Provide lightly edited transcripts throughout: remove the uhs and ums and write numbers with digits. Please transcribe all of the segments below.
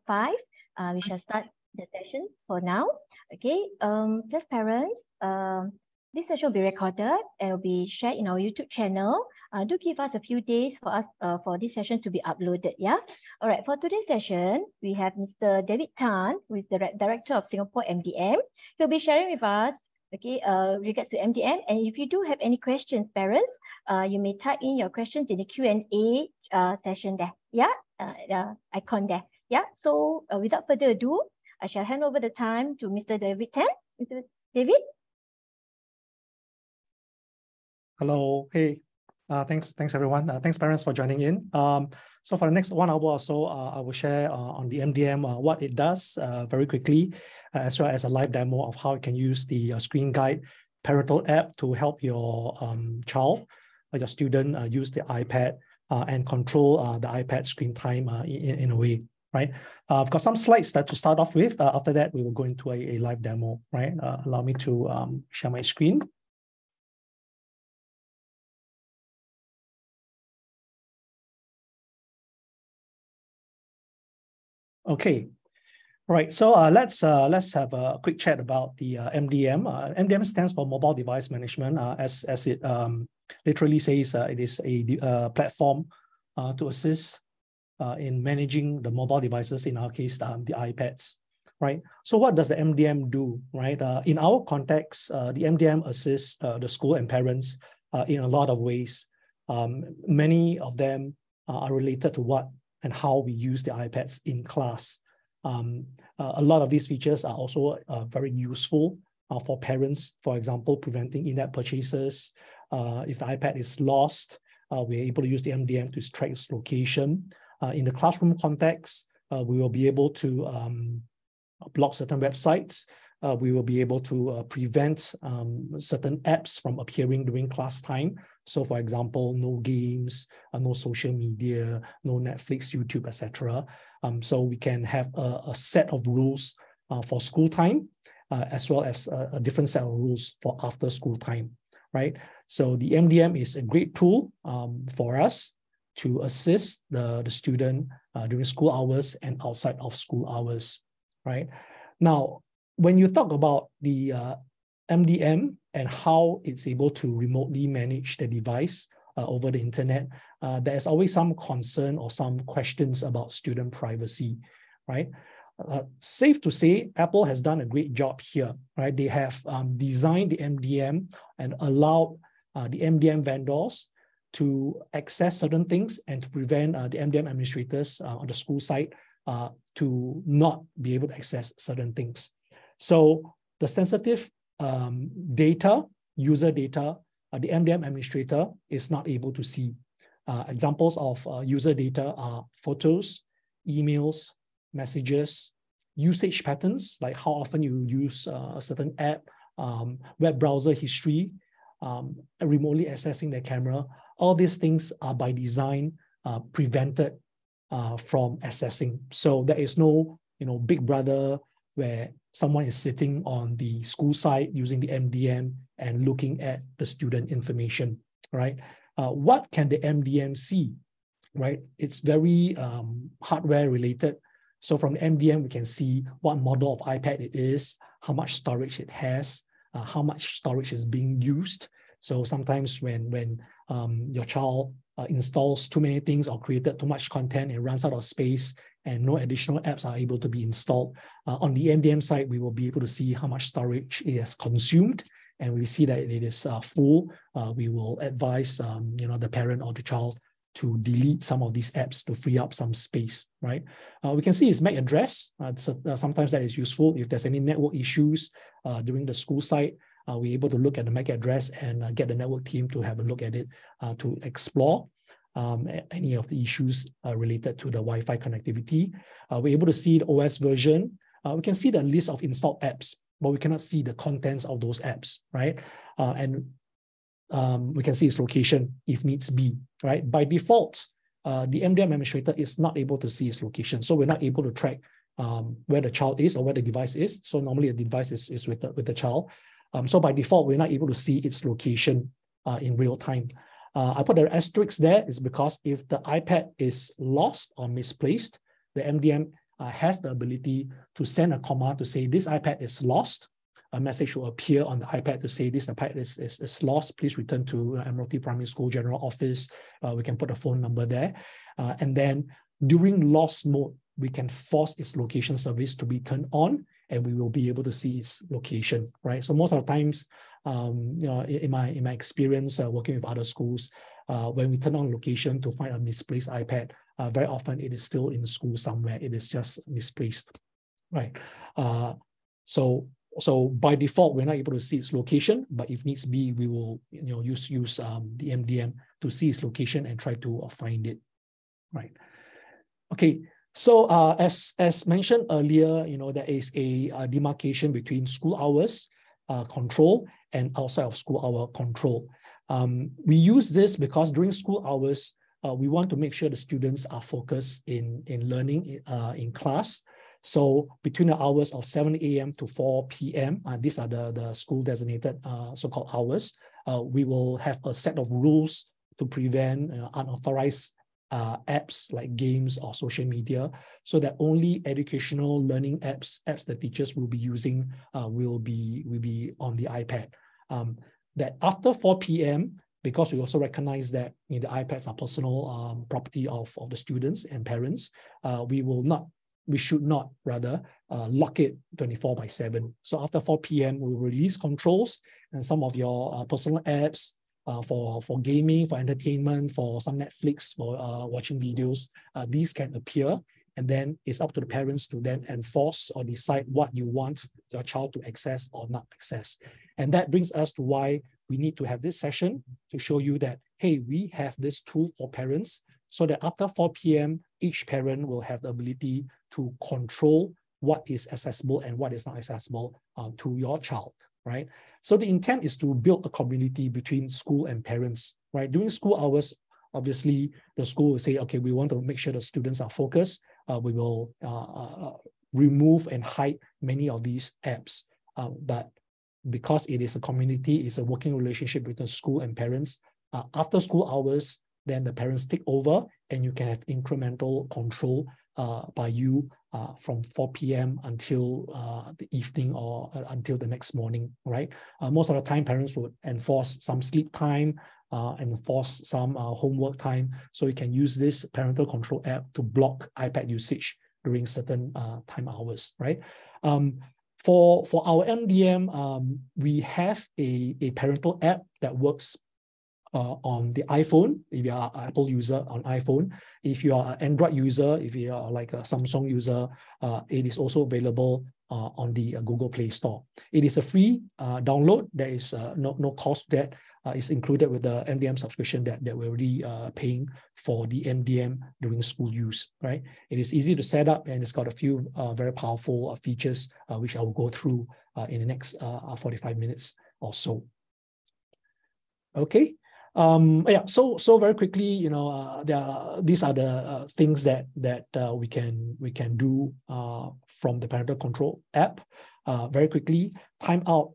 5. We shall start the session for now. Okay, just parents, this session will be recorded and will be shared in our YouTube channel. Do give us a few days for us for this session to be uploaded. Yeah. All right. For today's session, we have Mr. David Tan, who is the Director of Singapore MDM. He'll be sharing with us, okay, regards to MDM. And if you do have any questions, parents, you may type in your questions in the Q&A session there. Yeah, icon there. Yeah. So without further ado, I shall hand over the time to Mr. David Tan. Mr. David. Hello. Hey. Thanks everyone. Thanks parents for joining in. So for the next 1 hour or so, I will share on the MDM what it does very quickly, as well as a live demo of how you can use the Screen Guide parental app to help your child or your student use the iPad and control the iPad screen time in a way, right? I've got some slides to start off with. After that, we will go into a live demo, right? Allow me to share my screen. Okay, right. So let's have a quick chat about the MDM. MDM stands for Mobile Device Management, as it literally says. It is a platform to assist in managing the mobile devices. In our case, the iPads. Right. So what does the MDM do? Right. In our context, the MDM assists the school and parents in a lot of ways. Many of them are related to what and how we use the iPads in class. A lot of these features are also very useful for parents, for example, preventing in-app purchases. If the iPad is lost, we're able to use the MDM to track its location. In the classroom context, we will be able to block certain websites. We will be able to prevent certain apps from appearing during class time. So for example, no games, no social media, no Netflix, YouTube, etc. So we can have a set of rules for school time, as well as a different set of rules for after school time, right? So the MDM is a great tool for us to assist the student during school hours and outside of school hours, right? Now, when you talk about the MDM and how it's able to remotely manage the device over the internet, there's always some concern or some questions about student privacy, right? Safe to say, Apple has done a great job here, right? They have designed the MDM and allowed the MDM vendors to access certain things and to prevent the MDM administrators on the school side to not be able to access certain things. So the sensitive data, user data, the MDM administrator is not able to see. Examples of user data are photos, emails, messages, usage patterns, like how often you use a certain app, web browser history, remotely accessing the camera. All these things are by design prevented from accessing. So there is no, big brother where someone is sitting on the school side using the MDM and looking at the student information, right? What can the MDM see, right? It's very hardware related. So from MDM, we can see what model of iPad it is, how much storage it has, how much storage is being used. So sometimes when your child installs too many things or created too much content, it runs out of space and no additional apps are able to be installed. On the MDM side, we will be able to see how much storage it has consumed, and we see that it is full. We will advise the parent or the child to delete some of these apps to free up some space, right? We can see its MAC address. Sometimes that is useful. If there's any network issues during the school site, we're able to look at the MAC address and get the network team to have a look at it to explore any of the issues related to the Wi-Fi connectivity. We're able to see the OS version. We can see the list of installed apps, but we cannot see the contents of those apps, right? And we can see its location if needs be, right? By default, the MDM administrator is not able to see its location. So we're not able to track where the child is or where the device is. So normally the device is with the child. So by default, we're not able to see its location in real time. I put the asterisk there is because if the iPad is lost or misplaced, the MDM has the ability to send a command to say this iPad is lost. A message will appear on the iPad to say this iPad is lost. Please return to Admiralty Primary School General Office. We can put a phone number there. And then during lost mode, we can force its location service to be turned on, and we will be able to see its location, right? So most of the times, in my experience working with other schools, when we turn on location to find a misplaced iPad, very often it is still in the school somewhere. It is just misplaced, right? So by default, we're not able to see its location, but if needs be, we will use the MDM to see its location and try to find it, right? Okay, so as mentioned earlier, there is a demarcation between school hours control and outside of school hour control. We use this because during school hours, we want to make sure the students are focused in learning in class. So between the hours of 7 a.m. to 4 p.m., these are the school designated so-called hours, we will have a set of rules to prevent unauthorized apps like games or social media, so that only educational learning apps the teachers will be using will be on the iPad. That after 4 p.m., because we also recognize that the iPads are personal property of the students and parents, we should not lock it 24/7. So after 4 p.m., we'll release controls, and some of your personal apps for gaming, for entertainment, for some Netflix, for watching videos, these can appear. And then it's up to the parents to then enforce or decide what you want your child to access or not access. And that brings us to why we need to have this session to show you that, hey, we have this tool for parents, so that after 4 p.m., each parent will have the ability to control what is accessible and what is not accessible to your child, right? So the intent is to build a community between school and parents, right? During school hours, obviously, the school will say, okay, we want to make sure the students are focused. We will remove and hide many of these apps. But because it is a community, it's a working relationship between school and parents, after school hours, then the parents take over, and you can have incremental control by you from 4 p.m. until the evening or until the next morning, right? Most of the time, parents would enforce some sleep time, enforce some homework time. So you can use this parental control app to block iPad usage during certain time hours, right? For our MDM, we have a parental app that works on the iPhone, if you are an Apple user on iPhone. If you are an Android user, if you are like a Samsung user, it is also available on the Google Play Store. It is a free download. There is no cost to that. It's included with the MDM subscription that we're already paying for the MDM during school use, right? It is easy to set up, and it's got a few very powerful features, which I will go through in the next 45 minutes or so. Okay. Yeah, so very quickly, these are the things that we can do from the parental control app. Very quickly, timeout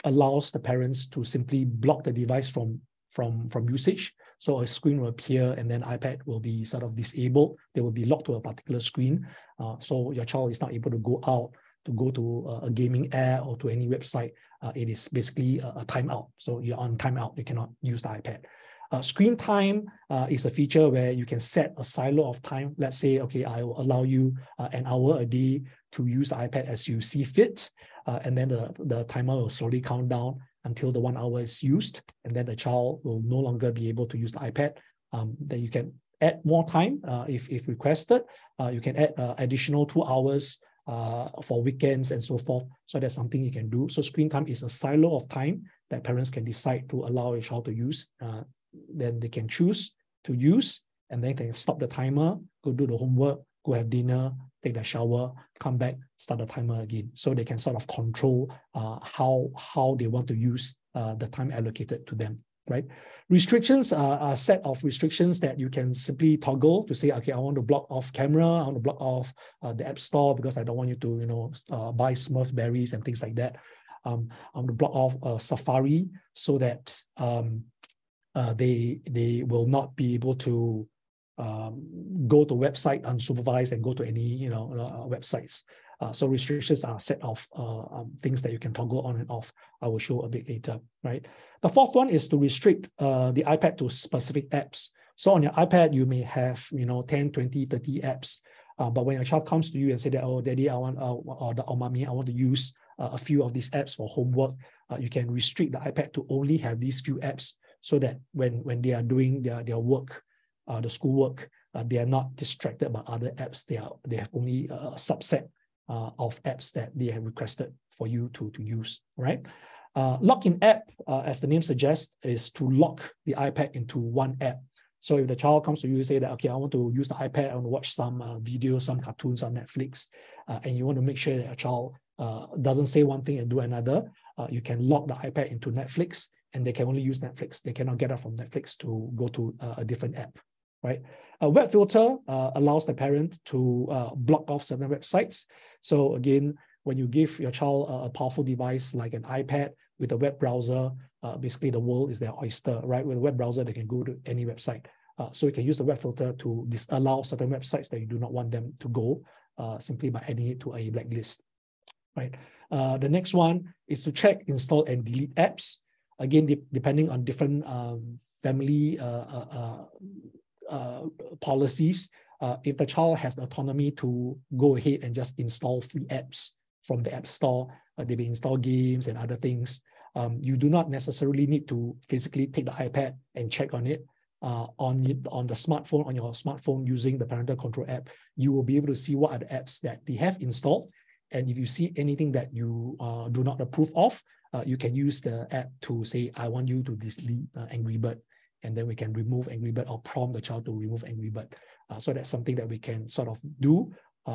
allows the parents to simply block the device from usage. So a screen will appear, and then iPad will be sort of disabled. They will be locked to a particular screen. So your child is not able to go out to go to a gaming app or to any website. It is basically a timeout. So you're on timeout. You cannot use the iPad. Screen time is a feature where you can set a silo of time. Let's say, okay, I will allow you an hour a day to use the iPad as you see fit. And then the timer will slowly count down until the 1 hour is used. And then the child will no longer be able to use the iPad. Then you can add more time if requested. You can add additional 2 hours for weekends and so forth. So that's something you can do. So screen time is a silo of time that parents can decide to allow a child to use. Then they can choose to use, and then they can stop the timer, go do the homework, go have dinner, take their shower, come back, start the timer again. So they can sort of control how they want to use the time allocated to them, right? Restrictions are a set of restrictions that you can simply toggle to say, okay, I want to block off camera, I want to block off the App Store because I don't want you to, buy Smurf berries and things like that. I want to block off Safari so that they will not be able to go to website unsupervised and go to any websites. So restrictions are a set of things that you can toggle on and off. I will show a bit later, right? The fourth one is to restrict the iPad to specific apps. So on your iPad, you may have 10, 20, 30 apps. But when your child comes to you and say that, oh, daddy, I want, or mommy, I want to use a few of these apps for homework, you can restrict the iPad to only have these few apps so that when they are doing their work, the schoolwork, they are not distracted by other apps. They have only a subset of apps that they have requested for you to use, right? Lock-in app, as the name suggests, is to lock the iPad into one app. So if the child comes to you and say that, okay, I want to use the iPad, I want to watch some videos, some cartoons on Netflix, and you want to make sure that your child doesn't say one thing and do another, you can lock the iPad into Netflix, and they can only use Netflix. They cannot get out from Netflix to go to a different app, right? A web filter allows the parent to block off certain websites. So again, when you give your child a powerful device like an iPad with a web browser, basically the world is their oyster, right? With a web browser, they can go to any website. So you can use the web filter to disallow certain websites that you do not want them to go, simply by adding it to a blacklist, right? The next one is to check, install, and delete apps. Again, depending on different family policies, if the child has the autonomy to go ahead and just install free apps from the App Store, they may install games and other things. You do not necessarily need to physically take the iPad and check on it. On the smartphone, on your smartphone using the parental control app, you will be able to see what are the apps that they have installed. And if you see anything that you do not approve of, you can use the app to say, I want you to delete Angry Bird. And then we can remove Angry Bird or prompt the child to remove Angry Bird. So that's something that we can sort of do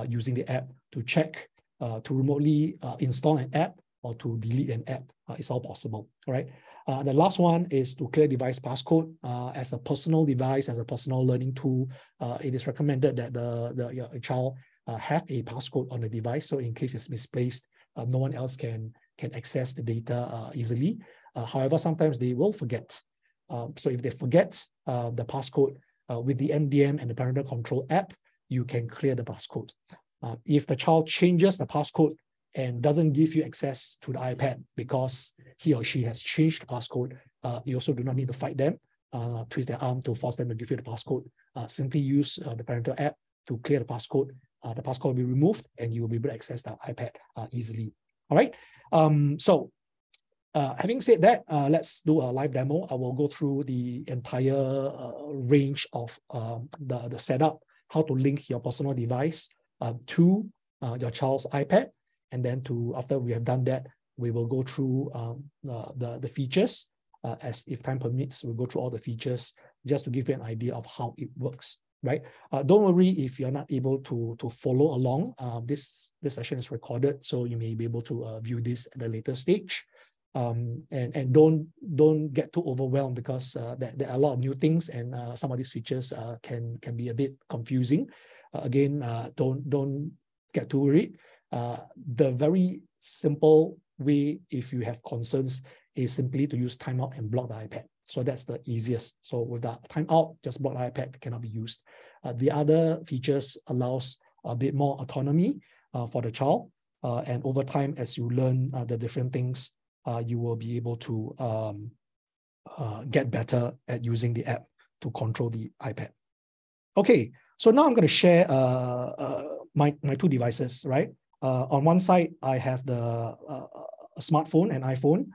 using the app to check, to remotely install an app or to delete an app. It's all possible, all right? The last one is to clear device passcode. As a personal device, as a personal learning tool, it is recommended that your child have a passcode on the device. So in case it's misplaced, no one else can access the data easily. However, sometimes they will forget. So if they forget the passcode with the MDM and the parental control app, you can clear the passcode. If the child changes the passcode and doesn't give you access to the iPad because he or she has changed the passcode, you also do not need to fight them, twist their arm to force them to give you the passcode. Simply use the parental app to clear the passcode. The passcode will be removed and you will be able to access the iPad easily. All right. Having said that, let's do a live demo. I will go through the entire range of the setup, how to link your personal device to your child's iPad. And then after we have done that, we will go through the features. As if time permits, we'll go through all the features just to give you an idea of how it works, right? Don't worry if you're not able to follow along. This session is recorded, so you may be able to view this at a later stage. And don't get too overwhelmed because there are a lot of new things and some of these features can be a bit confusing. Again, don't get too worried. The very simple way, if you have concerns, is simply to use timeout and block the iPad. So that's the easiest. So with the timeout, just block the iPad, cannot be used. The other features allows a bit more autonomy for the child. And over time, as you learn the different things, you will be able to get better at using the app to control the iPad. Okay, so now I'm going to share my two devices, right? On one side, I have a smartphone, an iPhone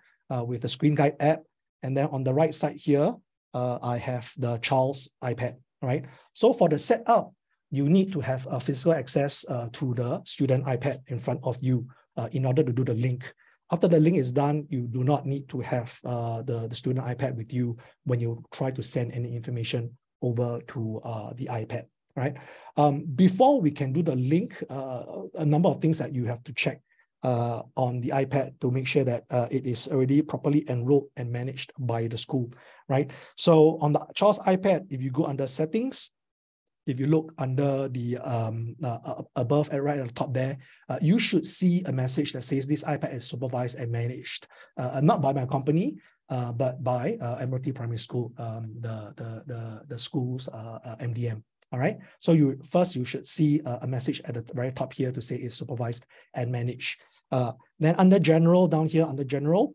with the Screen Guide app. And then on the right side here, I have the child's iPad, right? So for the setup, you need to have a physical access to the student iPad in front of you in order to do the link. After the link is done, you do not need to have the student iPad with you when you try to send any information over to the iPad, right? Before we can do the link, a number of things that you have to check on the iPad to make sure that it is already properly enrolled and managed by the school, right? So on the child's iPad, if you go under settings, if you look under the above and right at the top there, you should see a message that says this iPad is supervised and managed, not by my company, but by Admiralty Primary School, the school's MDM. All right. So you should see a message at the very top here to say it's supervised and managed. Then under general, down here under general,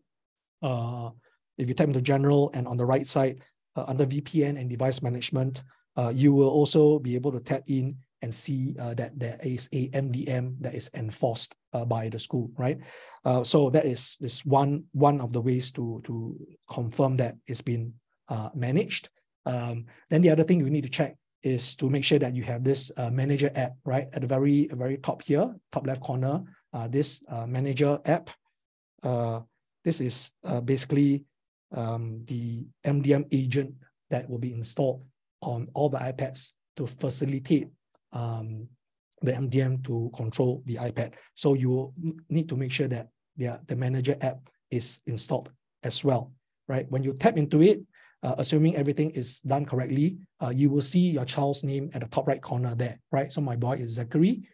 if you tap into general and on the right side, under VPN and device management, you will also be able to tap in and see that there is a MDM that is enforced by the school, right? So that is one of the ways to confirm that it's been managed. Then the other thing you need to check is to make sure that you have this manager app, right? At the very top here, top left corner, this manager app. This is basically the MDM agent that will be installed on all the iPads to facilitate the MDM to control the iPad. So you need to make sure that the manager app is installed as well, right? When you tap into it, assuming everything is done correctly, you will see your child's name at the top right corner there, right? So my boy is Zachary.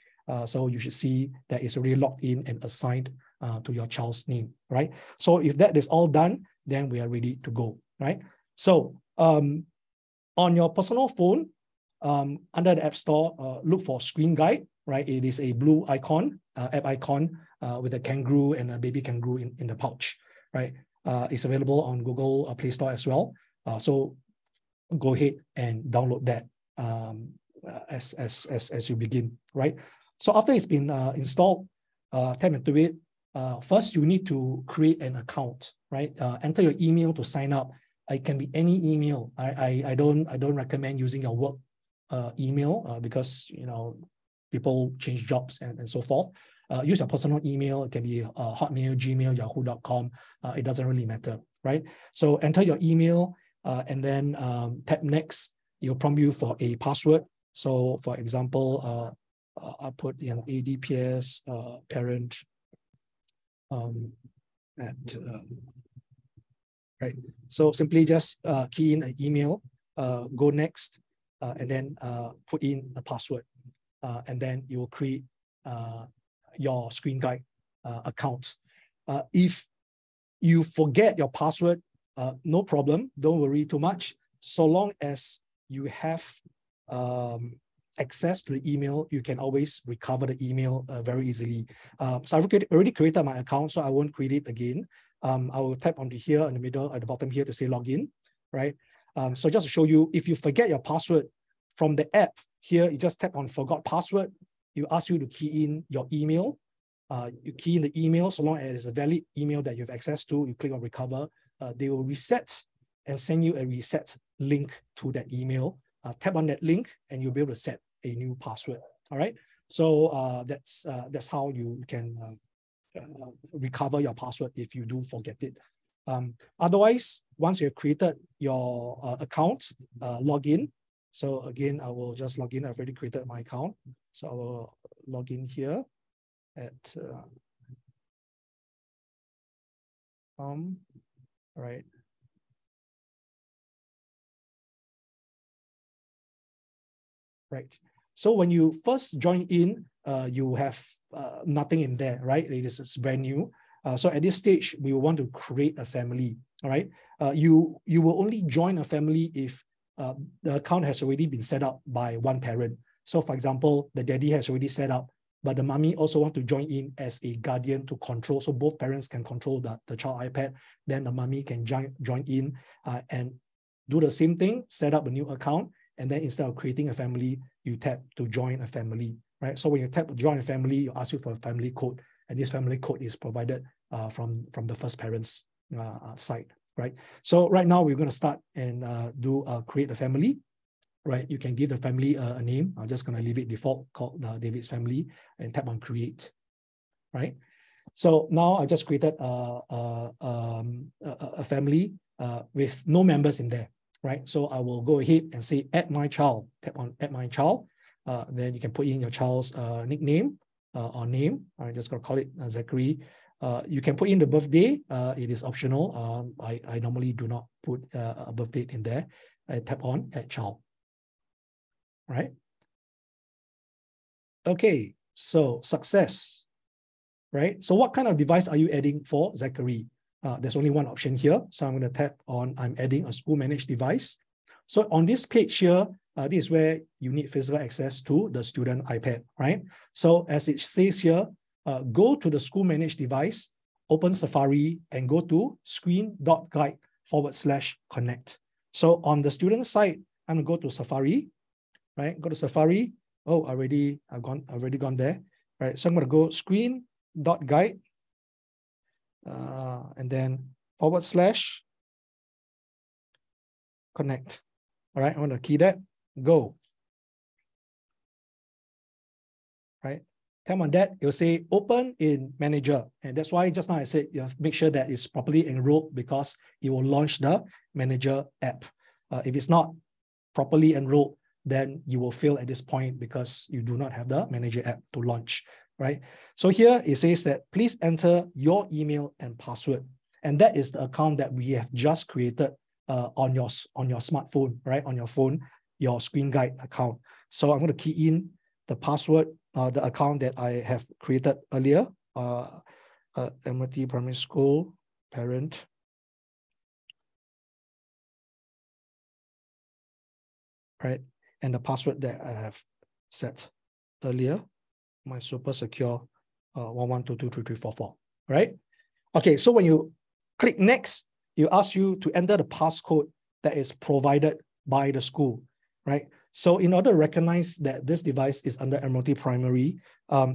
So you should see that it's already logged in and assigned to your child's name, right? So if that is all done, then we are ready to go, right? So on your personal phone, under the App Store, look for Screen Guide, right? It is a blue icon, app icon with a kangaroo and a baby kangaroo in the pouch, right? It's available on Google Play Store as well. So go ahead and download that as you begin, right? So after it's been installed, tap into it. First, you need to create an account, right? Enter your email to sign up. It can be any email. I don't recommend using your work email because people change jobs and so forth. Use your personal email. It can be Hotmail, Gmail, Yahoo.com. It doesn't really matter, right? So enter your email and then tap next. It'll prompt you for a password. So for example, I put in ADPS parent right. So simply just key in an email, go next, and then put in a password, and then you will create your Screen Guide account. If you forget your password, no problem. Don't worry too much. So long as you have access to the email, you can always recover the email very easily. So I've already created my account, so I won't create it again. I will tap onto here in the middle at the bottom here to say login, right? So just to show you, if you forget your password from the app here, you just tap on forgot password. You ask you to key in your email. You key in the email, so long as it's a valid email that you have access to, you click on recover. They will reset and send you a reset link to that email. Tap on that link and you'll be able to set a new password. All right. So that's how you can recover your password if you do forget it. Otherwise, once you have created your account, log in. So again, I will just log in. I've already created my account. So I will log in here at right. Right. So when you first join in, you have nothing in there, right? This is brand new. So at this stage, we will want to create a family, all right? You will only join a family if the account has already been set up by one parent. So for example, the daddy has already set up, but the mommy also want to join in as a guardian to control. So both parents can control the child iPad. Then the mommy can join in and do the same thing, set up a new account. And then instead of creating a family, you tap to join a family, right? So when you tap to join a family, you ask you for a family code. And this family code is provided from the first parent's side, right? So right now we're going to start and do create a family, right? You can give the family a name. I'm just going to leave it default called David's family and tap on create, right? So now I just created a family with no members in there, right? So I will go ahead and say add my child, tap on add my child. Then you can put in your child's nickname or name. I'm just going to call it Zachary. You can put in the birthday. It is optional. I normally do not put a birth date in there. I tap on add child. Right? Okay, so success. Right? So what kind of device are you adding for Zachary? There's only one option here. So I'm going to tap on I'm adding a school managed device. So on this page here, this is where you need physical access to the student iPad, right? So as it says here, go to the school managed device, open Safari, and go to screen.guide/connect. So on the student side, I'm gonna go to Safari, right? Go to Safari. Oh, I've already gone there, right? So I'm gonna go screen.guide, and then /connect. All right, I'm gonna key that, go. Right, tap on that, it'll say open in manager. And that's why just now I said you have to make sure that it's properly enrolled, because it will launch the manager app. If it's not properly enrolled, then you will fail at this point because you do not have the manager app to launch, right? So here it says that please enter your email and password. And that is the account that we have just created on your smartphone, right? On your phone, your screen guide account. So I'm going to key in the password, the account that I have created earlier, Admiralty Primary School parent. Right, and the password that I have set earlier, my super secure 11223344, right? Okay, so when you click next, you ask you to enter the passcode that is provided by the school, right? So in order to recognize that this device is under Admiralty Primary,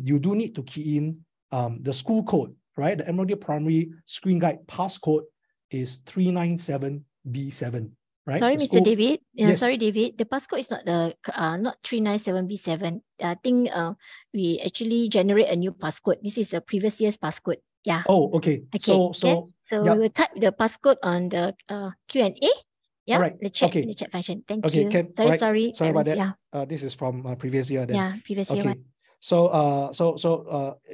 you do need to key in the school code, right? The Admiralty Primary Screen Guide passcode is 397B7. Right? Sorry, Mr. David. Yes. Sorry, David. The passcode is not the not 397B7. I think we actually generate a new passcode. This is the previous year's passcode. Yeah. Oh, okay. So we will type the passcode on the Q&A. Yeah. All right. The chat, okay. in the chat function. Thank okay. you. Sorry about that. Yeah. This is from previous year. Then. Yeah, previous year. Okay. So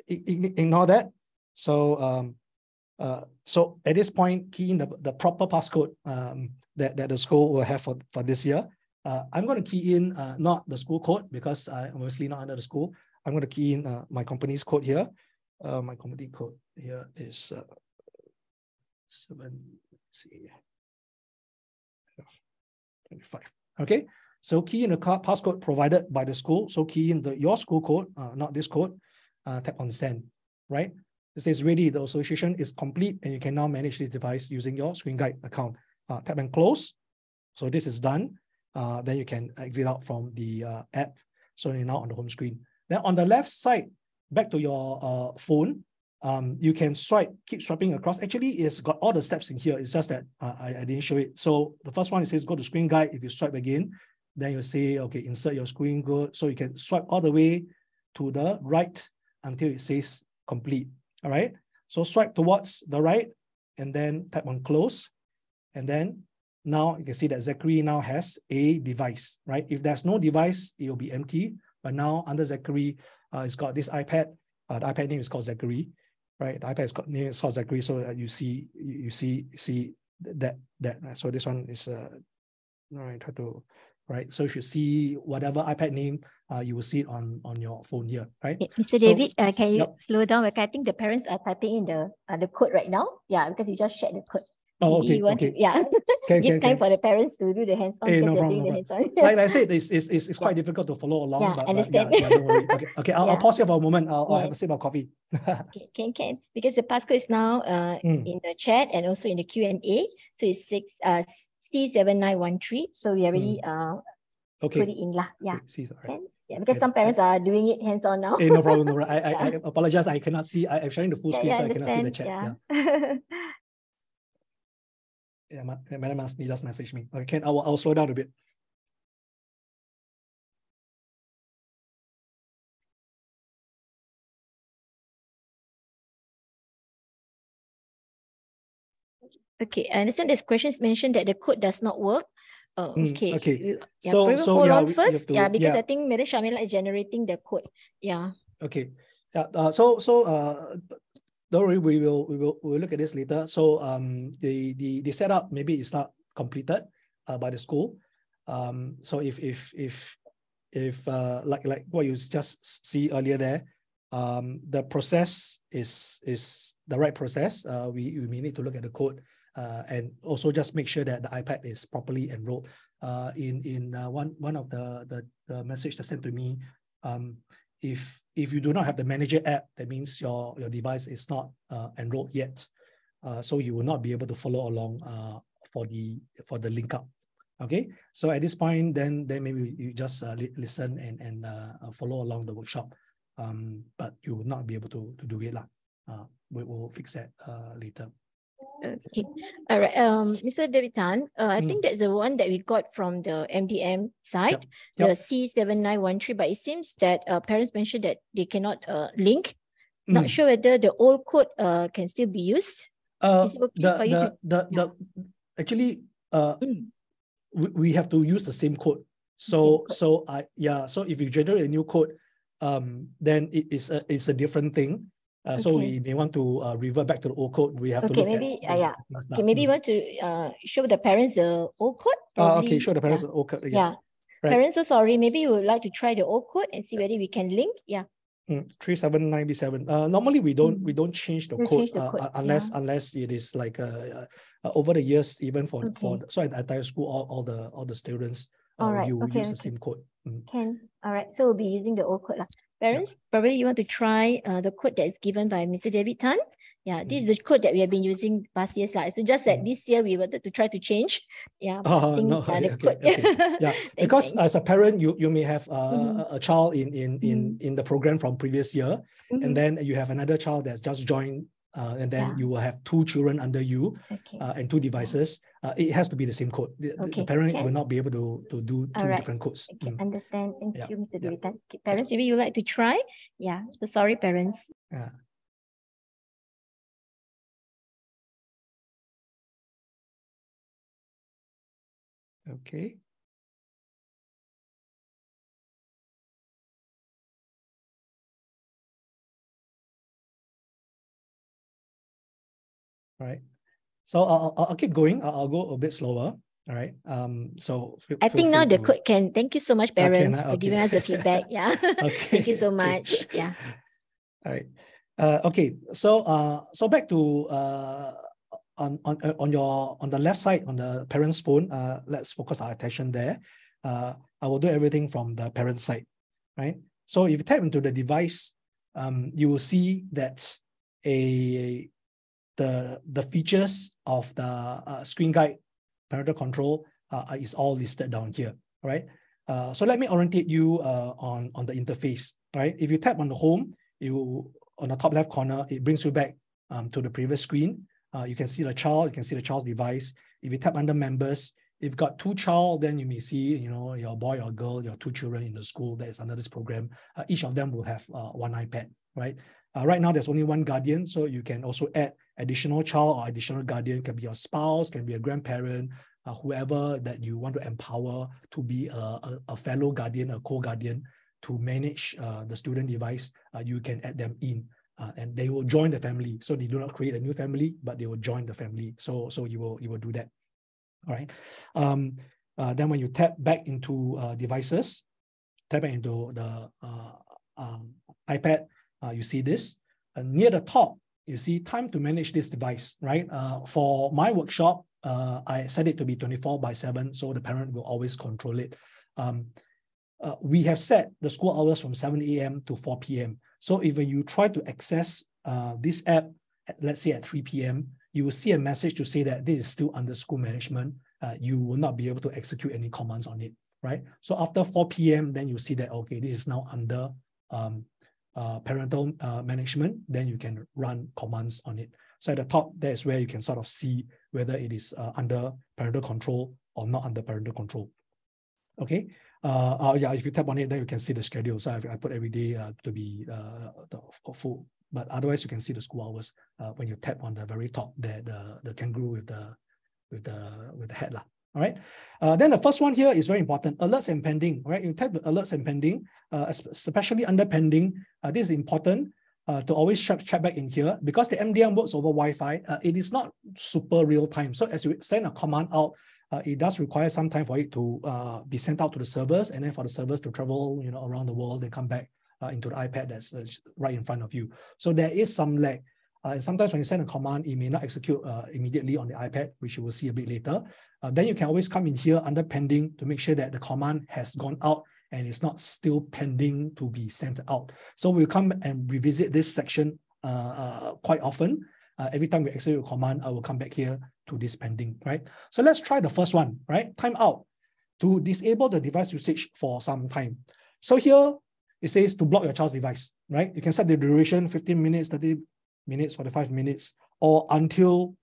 ignore that. So so at this point, key in the proper passcode that the school will have for this year. I'm going to key in not the school code, because I'm obviously not under the school. I'm going to key in my company's code here. My company code here is 25. Okay, so key in the passcode provided by the school. So key in your school code, not this code. Tap on send. Right. It says ready, the association is complete, and you can now manage this device using your screen guide account. Tap and close. So this is done. Then you can exit out from the app. So you're now on the home screen. Then on the left side, back to your phone, you can keep swiping across. Actually, it's got all the steps in here. It's just that I didn't show it. So the first one, it says go to screen guide. If you swipe again, then you say, okay, insert your screen code. So you can swipe all the way to the right until it says complete. All right. So swipe towards the right and then tap on close. And then now you can see that Zachary now has a device, right? If there's no device, it will be empty. But now under Zachary, it's got this iPad. The iPad name is called Zachary, right? The iPad name is called Zachary, so that you see that. So this one is all right. Try to. Right, so you should see whatever iPad name, you will see it on your phone here, right? Mr. David, can you slow down? I think the parents are typing in the code right now. Yeah, because you just shared the code. Oh, okay. Give time for the parents to do the hands-on. No problem. Like I said, it's quite difficult to follow along. Yeah, but understand. Don't worry. Okay. I'll pause here for a moment. I'll have a sip of coffee. Can. Because the passcode is now in the chat and also in the Q&A. So it's C7913. So we already put it in lah. Yeah. Okay, yeah, because some parents are doing it hands-on now. No problem. No problem. I apologize. I cannot see. I'm showing the full screen, so I cannot see the chat. Yeah. Madam Asni just messaged me. Okay, I'll slow down a bit. Okay, I understand there's questions mentioned that the code does not work. Okay. So hold on first. Because I think Madam Shamila is generating the code. Yeah. Okay. Yeah. So don't worry, we'll look at this later. So the setup maybe is not completed by the school. So if like what you just see earlier there, the process is the right process. We may need to look at the code and also just make sure that the iPad is properly enrolled. in one of the message that sent to me, if you do not have the manager app, that means your device is not enrolled yet, so you will not be able to follow along for the link up. Okay, so at this point, then maybe you just listen and follow along the workshop, but you will not be able to do it lah. We will fix that later. Okay, all right. Mr. David Tan, I think that's the one that we got from the MDM site, the C7913. But it seems that parents mentioned that they cannot link. Not sure whether the old code can still be used. Is it okay for you to? Actually, we have to use the same code. So if you generate a new code, then it's a different thing. So we may want to revert back to the old code. We have to look maybe, at maybe you want to show the parents the old code. Okay, show the parents the old code. Right. Parents are sorry. Maybe you would like to try the old code and see whether we can link. 379B7. Normally we don't change the code, unless it is like over the years, even for so at the entire school, all the students you will use the same code. All right, so we'll be using the old code lah. Parents, probably you want to try the code that is given by Mr. David Tan. This is the code that we have been using past years lah. So just that this year we wanted to try to change. The code. Because as a parent, you may have a child in the program from previous year, and then you have another child that's just joined, and then you will have 2 children under you, and 2 devices. It has to be the same code. The parent will not be able to do 2 different codes. Understand. Thank you, Mr. David Tan. Parents, maybe you like to try? So sorry, parents. Okay. All right. So I'll keep going. I'll go a bit slower. All right. So I think now the code can. Thank you so much, parents, for giving us the feedback. Thank you so much. All right. Okay. So back to on the left side on the parent's phone. Let's focus our attention there. I will do everything from the parent side, right? So if you tap into the device, you will see that the features of the screen guide parental control is all listed down here, right? So let me orientate you on the interface, right? If you tap on the home, on the top left corner, it brings you back to the previous screen. You can see the child, you can see the child's device. If you tap under members, if you've got 2 child, then you may see, your boy or girl, your 2 children in the school that is under this program. Each of them will have 1 iPad, right? Right now, there's only 1 guardian, so you can also add additional child or additional guardian. It can be your spouse, can be a grandparent, whoever that you want to empower to be a fellow guardian, a co-guardian to manage the student device. You can add them in. And they will join the family. So they do not create a new family, but they will join the family. So you will do that. All right. Then when you tap back into devices, tap back into the iPad, you see this. Near the top, you see time to manage this device, right? For my workshop, I set it to be 24/7, so the parent will always control it. We have set the school hours from 7 a.m. to 4 p.m. So if you try to access this app, let's say at 3 p.m., you will see a message to say that this is still under school management. You will not be able to execute any commands on it, right? So after 4 p.m., then you see that, okay, this is now under parental management, then you can run commands on it. So at the top, that is where you can sort of see whether it is under parental control or not under parental control. Okay. If you tap on it, then you can see the schedule. So I put every day to be full, but otherwise you can see the school hours when you tap on the very top there, the kangaroo with the head lah. All right. Then the first one here is very important: alerts and pending. Right. You tap the alerts and pending, especially under pending. This is important to always check back in here because the MDM works over Wi-Fi. It is not super real time. So as you send a command out, it does require some time for it to be sent out to the servers, and then for the servers to travel, around the world and come back into the iPad that's right in front of you. So there is some lag. And sometimes when you send a command, it may not execute immediately on the iPad, which you will see a bit later. Then you can always come in here under pending to make sure that the command has gone out and it's not still pending to be sent out. So we'll come and revisit this section quite often. Every time we execute a command, I will come back here to this pending, right? So let's try the first one, right? Timeout, to disable the device usage for some time. So here it says to block your child's device, right? You can set the duration 15 minutes, 30 minutes, 45 minutes, or until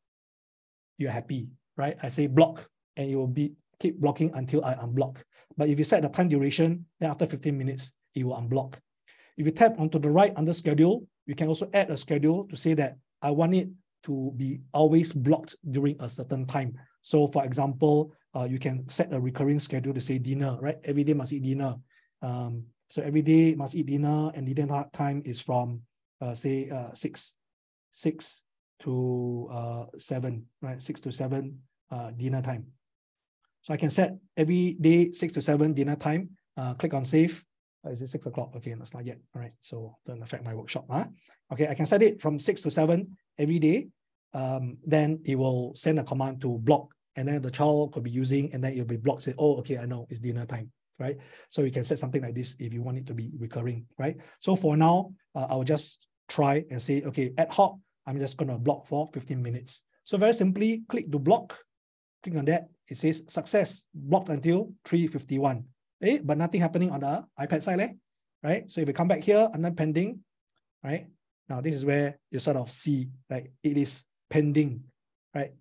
you're happy, right? I say block, and it will keep blocking until I unblock. But if you set the time duration, then after 15 minutes, it will unblock. If you tap onto the right under schedule, you can also add a schedule to say that I want it to be always blocked during a certain time. So for example, you can set a recurring schedule to say dinner, right? Every day must eat dinner. So every day must eat dinner, and dinner time is from say 6 to 7, right? 6 to 7 dinner time. So I can set every day 6 to 7 dinner time. Click on save. Is it 6 o'clock? Okay, that's not yet. All right, so don't affect my workshop. Okay, I can set it from 6 to 7 every day. Then it will send a command to block, and then the child could be using, and then it will be blocked. Say, oh, okay, I know it's dinner time, right? So you can set something like this if you want it to be recurring, right? So for now, I will just try and say, okay, ad hoc, I'm just going to block for 15 minutes. So very simply, click to block. Click on that. It says success, blocked until 3:51. But nothing happening on the iPad side, right? So if we come back here under pending, right? Now this is where you sort of see, like, it is pending, right?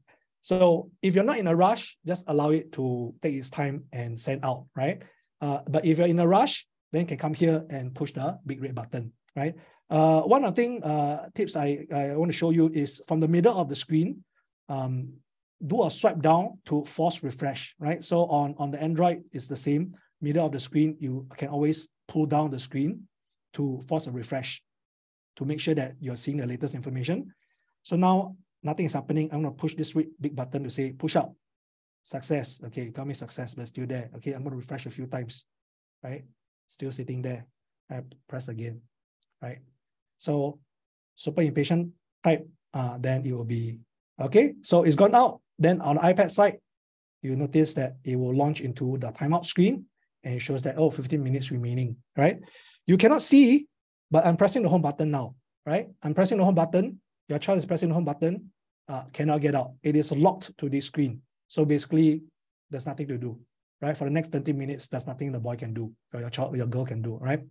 So if you're not in a rush, just allow it to take its time and send out, right? But if you're in a rush, then you can come here and push the big red button, right? One of the tips I want to show you is from the middle of the screen, do a swipe down to force refresh, right? So on the Android, it's the same. Middle of the screen, you can always pull down the screen to force a refresh to make sure that you're seeing the latest information. So now nothing is happening. I'm going to push this big button to say push up. Success. Okay, tell me success, but still there. Okay, I'm going to refresh a few times, right? Still sitting there. I press again, right? So super impatient type, then it will be, okay, so it's gone out. Then on the iPad side, you notice that it will launch into the timeout screen, and it shows that, oh, 15 minutes remaining, right? You cannot see, but I'm pressing the home button now, right? I'm pressing the home button. Your child is pressing the home button, cannot get out. It is locked to this screen. So basically, there's nothing to do, right? For the next 20 minutes, there's nothing the boy can do, or your child or your girl can do, right?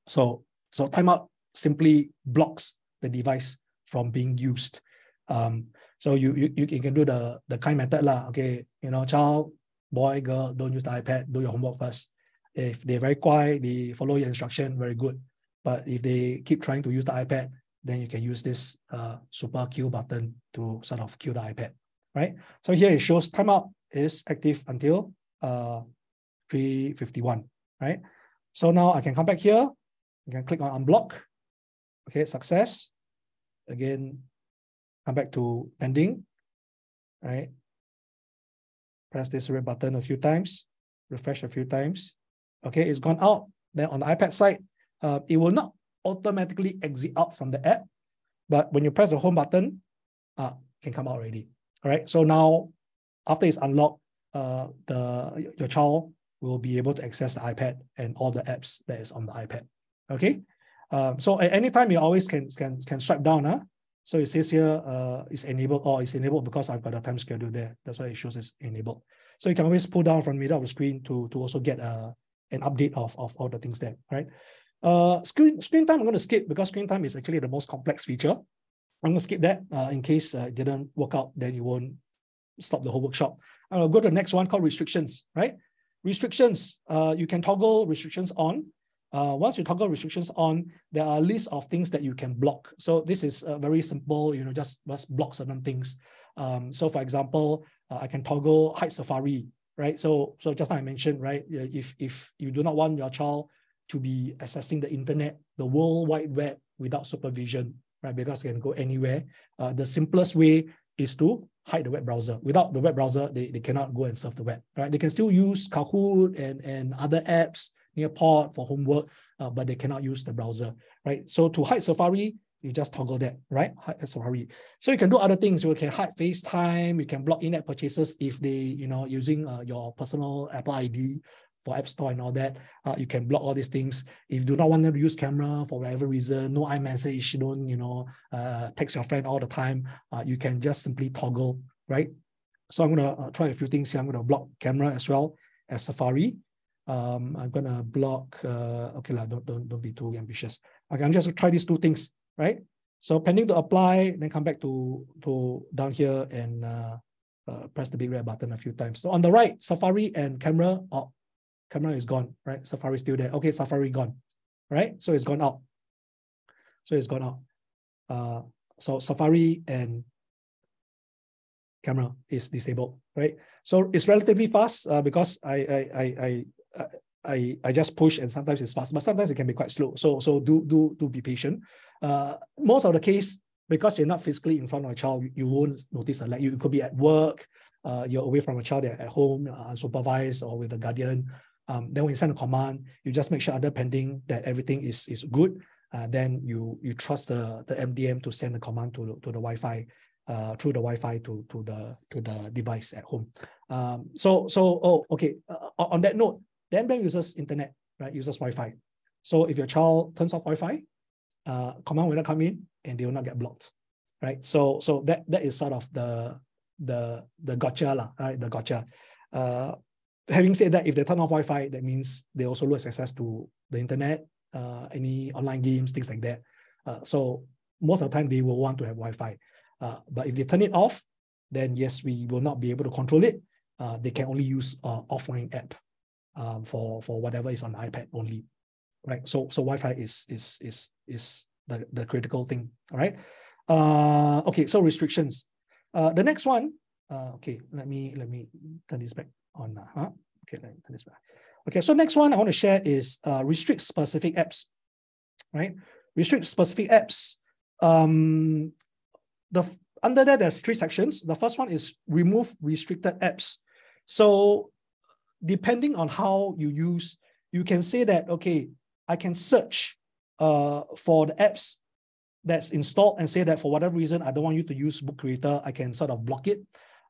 So timeout simply blocks the device from being used. So you can do the kind method lah. Okay, child, boy, girl, don't use the iPad, do your homework first. If they're very quiet, they follow your instruction, very good. But if they keep trying to use the iPad, then you can use this super kill button to sort of kill the iPad, right? So here it shows timeout is active until 3:51, right? So now I can come back here, I can click on unblock. Okay, success. Again, come back to pending, right? Press this red button a few times, refresh a few times. Okay, it's gone out. Then on the iPad side, it will not automatically exit out from the app, but when you press the home button, it can come out already. All right, so now after it's unlocked, your child will be able to access the iPad and all the apps that is on the iPad. Okay, so at any time you always can swipe down. So it says here it's enabled, or it's enabled because I've got a time schedule there. That's why it shows it's enabled. So you can always pull down from the middle of the screen to also get an update of all the things there, right? Screen time I'm going to skip because screen time is actually the most complex feature. I'm going to skip that in case it didn't work out, then you won't stop the whole workshop. I'm going to go to the next one called restrictions, right? Restrictions, you can toggle restrictions on. Once you toggle restrictions on, there are a list of things that you can block. So this is very simple, just block certain things. So for example, I can toggle hide Safari, right? So just like I mentioned, right? If you do not want your child to be accessing the internet, the World Wide Web without supervision, right? Because they can go anywhere. The simplest way is to hide the web browser. Without the web browser, they cannot go and surf the web, right? They can still use Kahoot and other apps, Nearpod for homework, but they cannot use the browser, right? So to hide Safari, You just toggle that, right? Hide Safari. So you can do other things. You can hide FaceTime. You can block in-app purchases if they, using your personal Apple ID for App Store and all that. You can block all these things. If you do not want them to use camera for whatever reason, no iMessage, don't, text your friend all the time, you can just simply toggle, right? So I'm going to try a few things here. I'm going to block camera as well as Safari. I'm going to block, okay, don't be too ambitious. Okay, I'm just going to try these two things, right? So pending to apply, then come back to down here and press the big red button a few times. So on the right, Safari and camera, camera is gone, right? Safari is still there. Okay, Safari gone, right? So it's gone out. So Safari and camera is disabled, right? So it's relatively fast because I just push, and sometimes it's fast, but sometimes it can be quite slow. So do be patient. Most of the case, because you're not physically in front of a child, you won't notice a lag. You could be at work, you're away from a child, they're at home, unsupervised or with a guardian. Then when you send a command, you just make sure under pending that everything is good. Then you trust the MDM to send a command to the Wi-Fi, through the Wi-Fi to the device at home. Okay. On that note, the MDM uses internet, right? Uses Wi-Fi. So if your child turns off Wi-Fi, command will not come in and they will not get blocked, right? So that is sort of the gotcha, right? The gotcha. Having said that, if they turn off Wi-Fi, that means they also lose access to the internet, any online games, things like that. So most of the time they will want to have Wi-Fi. But if they turn it off, then yes, we will not be able to control it. They can only use offline app for whatever is on the iPad only, right? So Wi-Fi is the critical thing. All right. Okay. So restrictions. The next one. Okay. Let me turn this back on. Okay. Let me turn this back. Okay. So next one I want to share is restrict specific apps. Right. Restrict specific apps. Under that, there's 3 sections. The first one is remove restricted apps. So depending on how you use, you can say that, okay, I can search for the apps that's installed and say that for whatever reason, I don't want you to use Book Creator, I can sort of block it.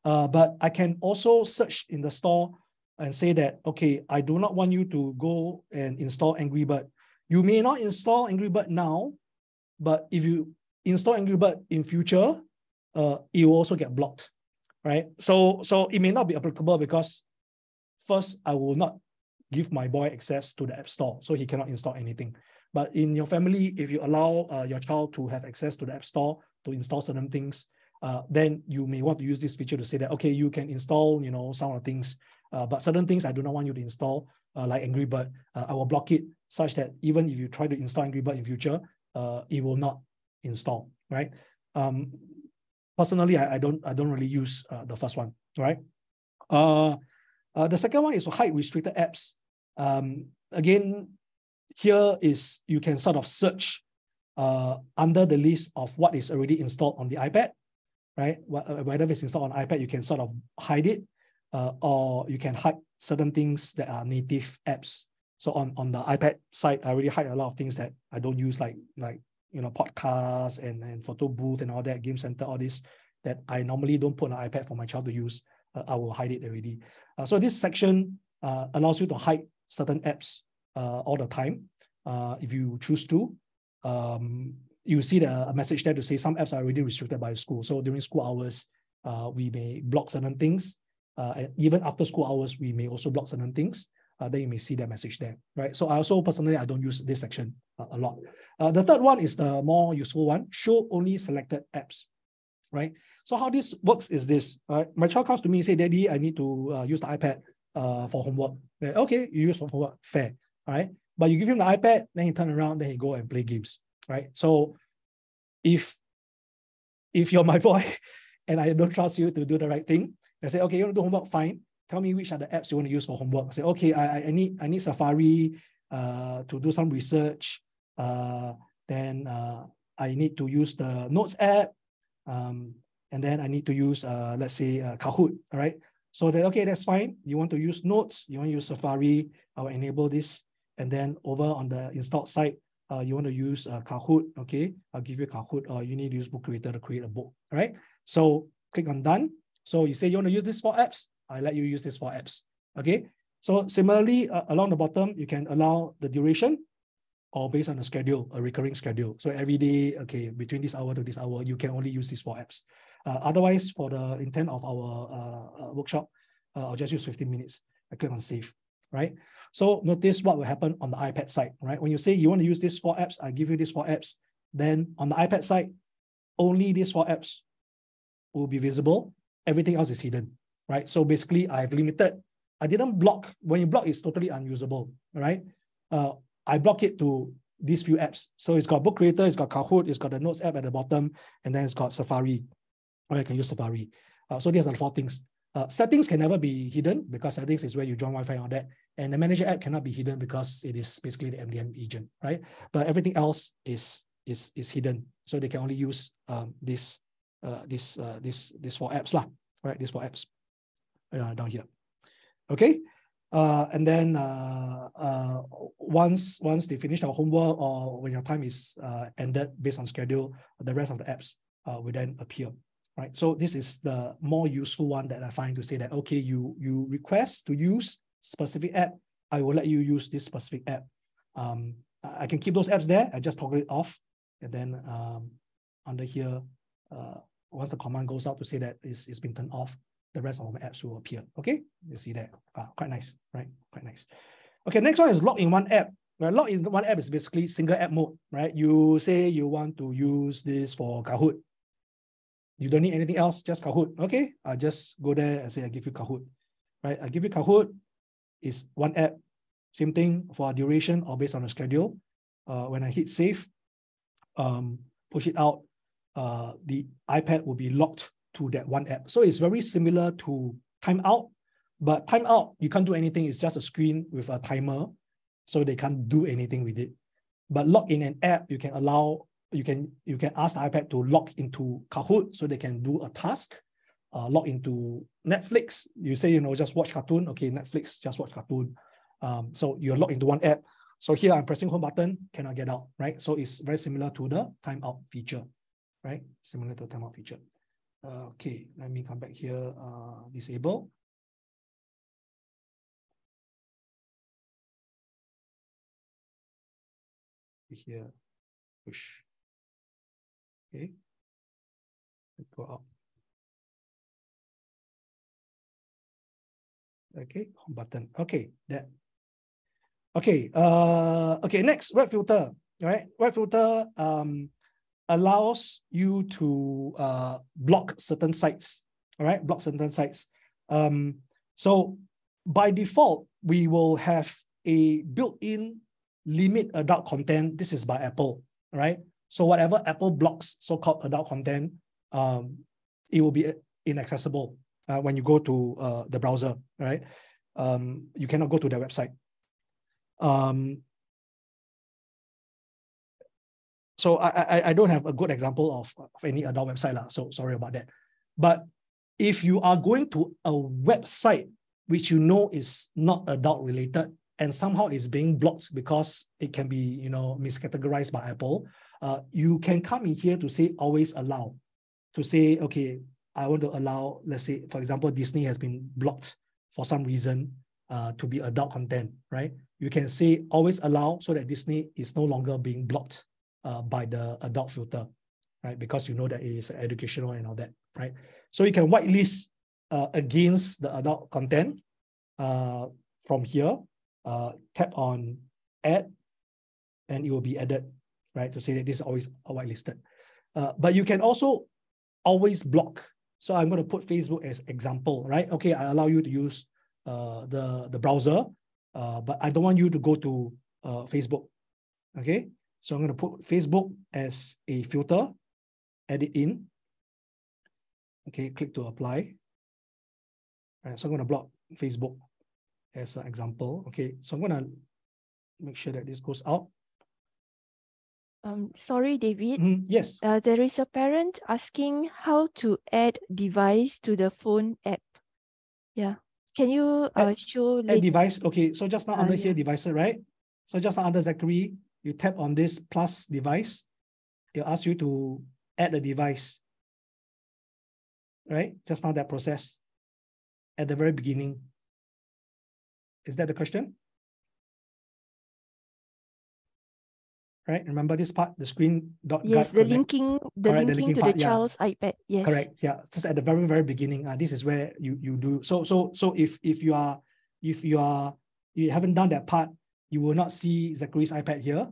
But I can also search in the store and say that, okay, I do not want you to go and install Angry Bird. You may not install Angry Bird now, but if you install Angry Bird in future, it will also get blocked, right? So it may not be applicable because first, I will not give my boy access to the App Store, so he cannot install anything. But in your family, if you allow your child to have access to the App Store to install certain things, then you may want to use this feature to say that, okay, you can install, some of the things, but certain things I do not want you to install, like Angry Bird. I will block it such that even if you try to install Angry Bird in future, it will not install, right? Personally, I don't really use the first one, right? The second one is to hide restricted apps. Again, here is you can sort of search under the list of what is already installed on the iPad, right? Whatever is installed on iPad, you can sort of hide it, or you can hide certain things that are native apps. So on the iPad side, I already hide a lot of things that I don't use, like podcasts and photo booth and all that, Game Center, all this that I normally don't put on an iPad for my child to use. I will hide it already. So this section allows you to hide certain apps all the time. If you choose to, you see a message there to say some apps are already restricted by school. So during school hours, we may block certain things. And even after school hours, we may also block certain things. Then you may see that message there, right? So I also personally, I don't use this section a lot. The third one is the more useful one, show only selected apps, right? So how this works is this, right? My child comes to me and say, Daddy, I need to use the iPad for homework. Okay, you use for homework, fair, all right? But you give him the iPad, then he turn around, then he go and play games, right? So if you're my boy and I don't trust you to do the right thing, I say, okay, you want to do homework, fine. Tell me which are the apps you want to use for homework. I say, okay, I need Safari to do some research. Then I need to use the Notes app. And then I need to use, let's say, Kahoot, all right? So that, okay, that's fine. You want to use Notes, you want to use Safari, I will enable this. And then over on the installed site, you want to use Kahoot, okay, I'll give you Kahoot, or you need to use Book Creator to create a book, right? So click on done. So you say you want to use these 4 apps, I let you use these 4 apps, okay? So similarly, along the bottom, you can allow the duration or based on a schedule, a recurring schedule. So every day, okay, between this hour to this hour, you can only use these 4 apps. Otherwise, for the intent of our workshop, I'll just use 15 minutes. I click on save, right? So notice what will happen on the iPad side, right? When you say you want to use these 4 apps, I give you these 4 apps. Then on the iPad side, only these 4 apps will be visible. Everything else is hidden, right? So basically, I've limited. I didn't block. When you block, it's totally unusable, right? I block it to these few apps. So it's got Book Creator, it's got Kahoot, it's got the Notes app at the bottom, and then it's got Safari. Or I can use Safari. So these are the 4 things. Settings can never be hidden because settings is where you join Wi-Fi on that. And the Manager app cannot be hidden because it is basically the MDM agent, right? But everything else is hidden. So they can only use these 4 apps lah, right? These 4 apps down here. Okay. And then once they finish our homework or when your time is ended based on schedule, the rest of the apps will then appear, right? So this is the more useful one that I find to say that, okay, you request to use specific app, I will let you use this specific app. I can keep those apps there, I just toggle it off. And then under here, once the command goes out to say that it's been turned off, the rest of my apps will appear. Okay, you see that. Quite nice, right? Quite nice. Okay, next one is log in one app. Right, log in one app is basically single app mode, right? You say you want to use this for Kahoot. You don't need anything else, just Kahoot. Okay, I just go there and say I give you Kahoot. Right, I give you Kahoot. It's one app. Same thing for a duration or based on a schedule. When I hit save, push it out, the iPad will be locked to that one app. So it's very similar to timeout, but timeout, you can't do anything. It's just a screen with a timer, so they can't do anything with it. But log in an app, you can allow, you can ask the iPad to log into Kahoot so they can do a task. Log into Netflix, you say, just watch cartoon. Okay, Netflix, just watch cartoon. So you're logged into one app. So here I'm pressing home button, cannot get out, right? So it's very similar to the timeout feature, right? Similar to the timeout feature. Okay, let me come back here, disable. Here, push. Okay, go up. Okay, home button. Okay, that. Okay, okay, next, web filter, right? Web filter allows you to block certain sites, all right? Block certain sites. So by default, we will have a built-in limit adult content. This is by Apple, right? So whatever Apple blocks so-called adult content, it will be inaccessible when you go to the browser, right? You cannot go to their website. So I don't have a good example of any adult website, so sorry about that. But if you are going to a website which you know is not adult related and somehow is being blocked because it can be miscategorized by Apple, you can come in here to say always allow, to say, okay, I want to allow, let's say, for example, Disney has been blocked for some reason to be adult content, right? You can say always allow so that Disney is no longer being blocked by the adult filter, right? Because you know that it is educational and all that, right? So you can whitelist against the adult content from here, tap on add, and it will be added, right? To say that this is always whitelisted. But you can also always block. So I'm going to put Facebook as example, right? Okay, I allow you to use the browser, but I don't want you to go to Facebook, okay? So I'm going to put Facebook as a filter, add it in. Okay, click to apply. All right, so I'm going to block Facebook as an example. Okay, so I'm going to make sure that this goes out. Sorry, David. Yes. There is a parent asking how to add device to the phone app. Yeah. Can you show add device? Okay, so just now under here, yeah. devices, right? So just now under Zachary, you tap on this plus device, it'll ask you to add a device, right? Just now that process at the very beginning. Is that the question? Right, remember this part, the screen dot Yes, the linking to the child's iPad. Yes. Correct. Yeah, just at the very, very beginning. This is where you do. So if you haven't done that part, you will not see Zachary's iPad here,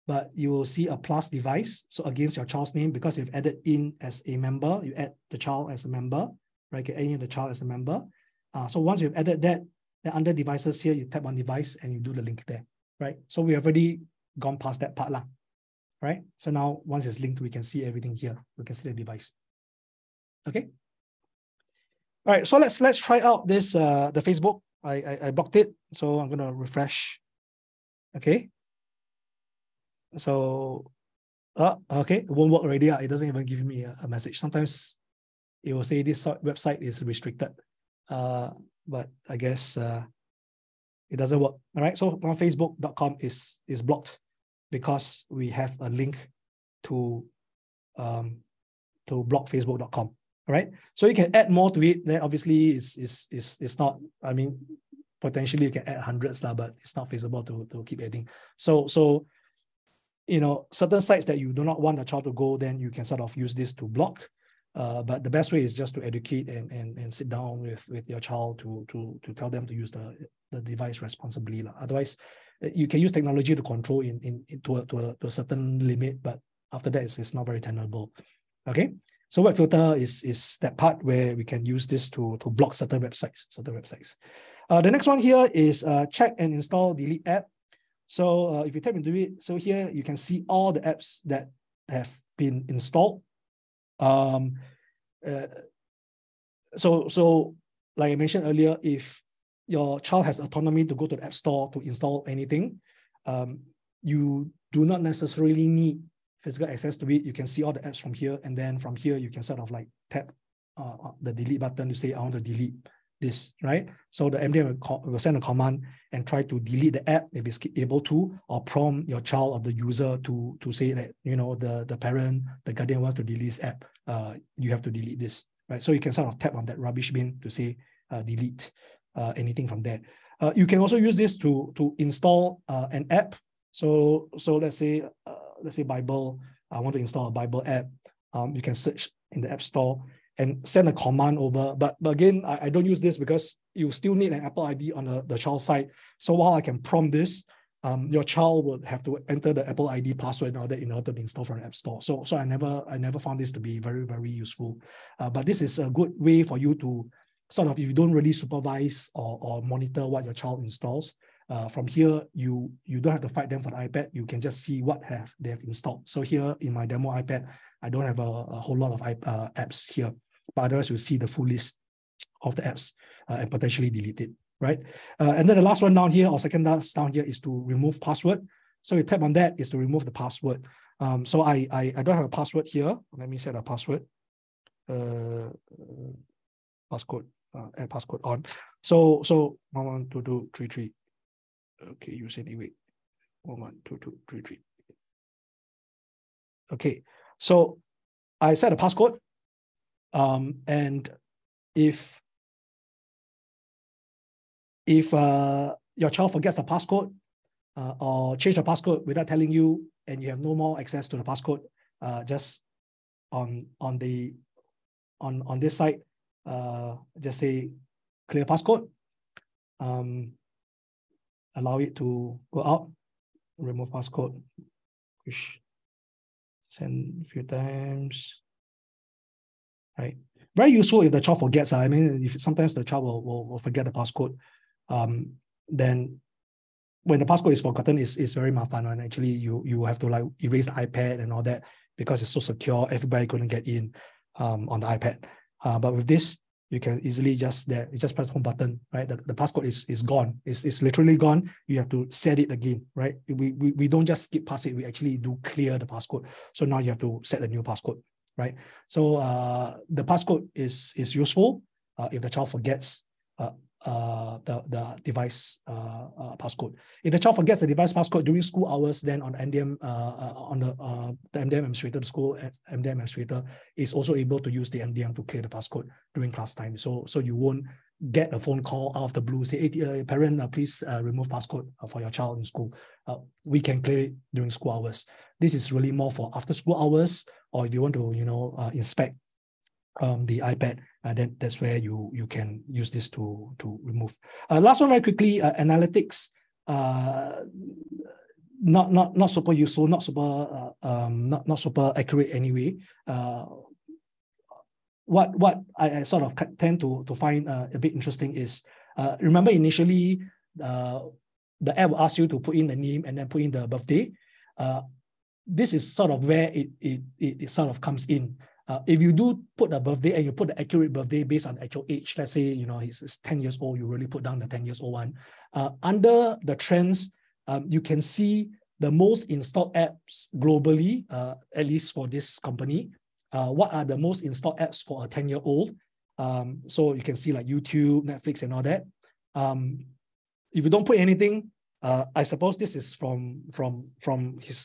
but you will see a plus device. So against your child's name, because you've added in as a member, you add the child as a member, right? You add in the child as a member. So once you've added that, then under devices here, you tap on device and you do the link there, right? So we have already gone past that part lah, right? So now once it's linked, we can see everything here. We can see the device. Okay. All right. So let's try out this the Facebook. I blocked it, so I'm gonna refresh. Okay. So okay, it won't work already. It doesn't even give me a message. Sometimes it will say this website is restricted, but I guess it doesn't work. All right. So now facebook.com is blocked because we have a link to block facebook.com. All right. So you can add more to it. Then obviously it's not, I mean, potentially you can add hundreds, but it's not feasible to keep adding. So you know, certain sites that you do not want the child to go, then you can sort of use this to block. But the best way is just to educate and sit down with your child to tell them to use the device responsibly. Otherwise, you can use technology to control to a certain limit, but after that, it's not very tenable. Okay, so web filter is that part where we can use this to block certain websites. The next one here is check and install delete app. So if you tap into it, so here you can see all the apps that have been installed. So like I mentioned earlier, if your child has autonomy to go to the App Store to install anything, you do not necessarily need physical access to it. You can see all the apps from here, and then from here you can sort of like tap the delete button to say I want to delete this, right? So the MDM will send a command and try to delete the app if it's able to, or prompt your child or the user to say that, you know, the parent, the guardian wants to delete this app. You have to delete this, right? So you can sort of tap on that rubbish bin to say delete anything from there. You can also use this to install an app. So let's say Bible. I want to install a Bible app. You can search in the App Store and send a command over. But again, I don't use this because you still need an Apple ID on the child's side. So while I can prompt this, your child would have to enter the Apple ID password in order to install from the App Store. So I never found this to be very, very useful. But this is a good way for you to sort of, if you don't really supervise or monitor what your child installs, from here, you don't have to fight them for the iPad. You can just see what they have installed. So here in my demo iPad, I don't have a whole lot of apps here, but otherwise you'll see the full list of the apps and potentially delete it, right? And then the last one down here, or second last down here, is to remove password. So you tap on that is to remove the password. So I don't have a password here. Let me set a password. Passcode, add passcode on. So 112233. Okay, you said wait. 112233. Okay, so I set a passcode. And if your child forgets the passcode or change the passcode without telling you, and you have no more access to the passcode, just on this side, just say clear passcode. Allow it to go out, remove passcode, push, send a few times, right? Very useful if the child forgets. I mean, if sometimes the child will forget the passcode, then when the passcode is forgotten, it's very mafan, and actually you have to like erase the iPad and all that because it's so secure, everybody couldn't get in on the iPad. But with this, you can easily just press home button, right? The passcode is gone. It's literally gone. You have to set it again, right? We don't just skip past it. We actually do clear the passcode. So now you have to set a new passcode, right? So the passcode is useful if the child forgets the device passcode. If the child forgets the device passcode during school hours, then on MDM the MDM administrator, the school MDM administrator is also able to use the MDM to clear the passcode during class time. So you won't get a phone call out of the blue, say, hey, parent, please remove passcode for your child in school. We can clear it during school hours. This is really more for after school hours, or if you want to, inspect the iPad, then that's where you can use this to remove. Last one very quickly, analytics. Not super useful, not super accurate anyway. What I sort of tend to find a bit interesting is, remember initially the app will ask you to put in the name and then put in the birthday. This is sort of where it sort of comes in. If you do put a birthday and you put the accurate birthday based on actual age, let's say he's 10 years old, you really put down the 10 years old one. Under the trends, you can see the most installed apps globally, at least for this company. What are the most installed apps for a 10-year-old? So you can see like YouTube, Netflix, and all that. If you don't put anything, I suppose this is from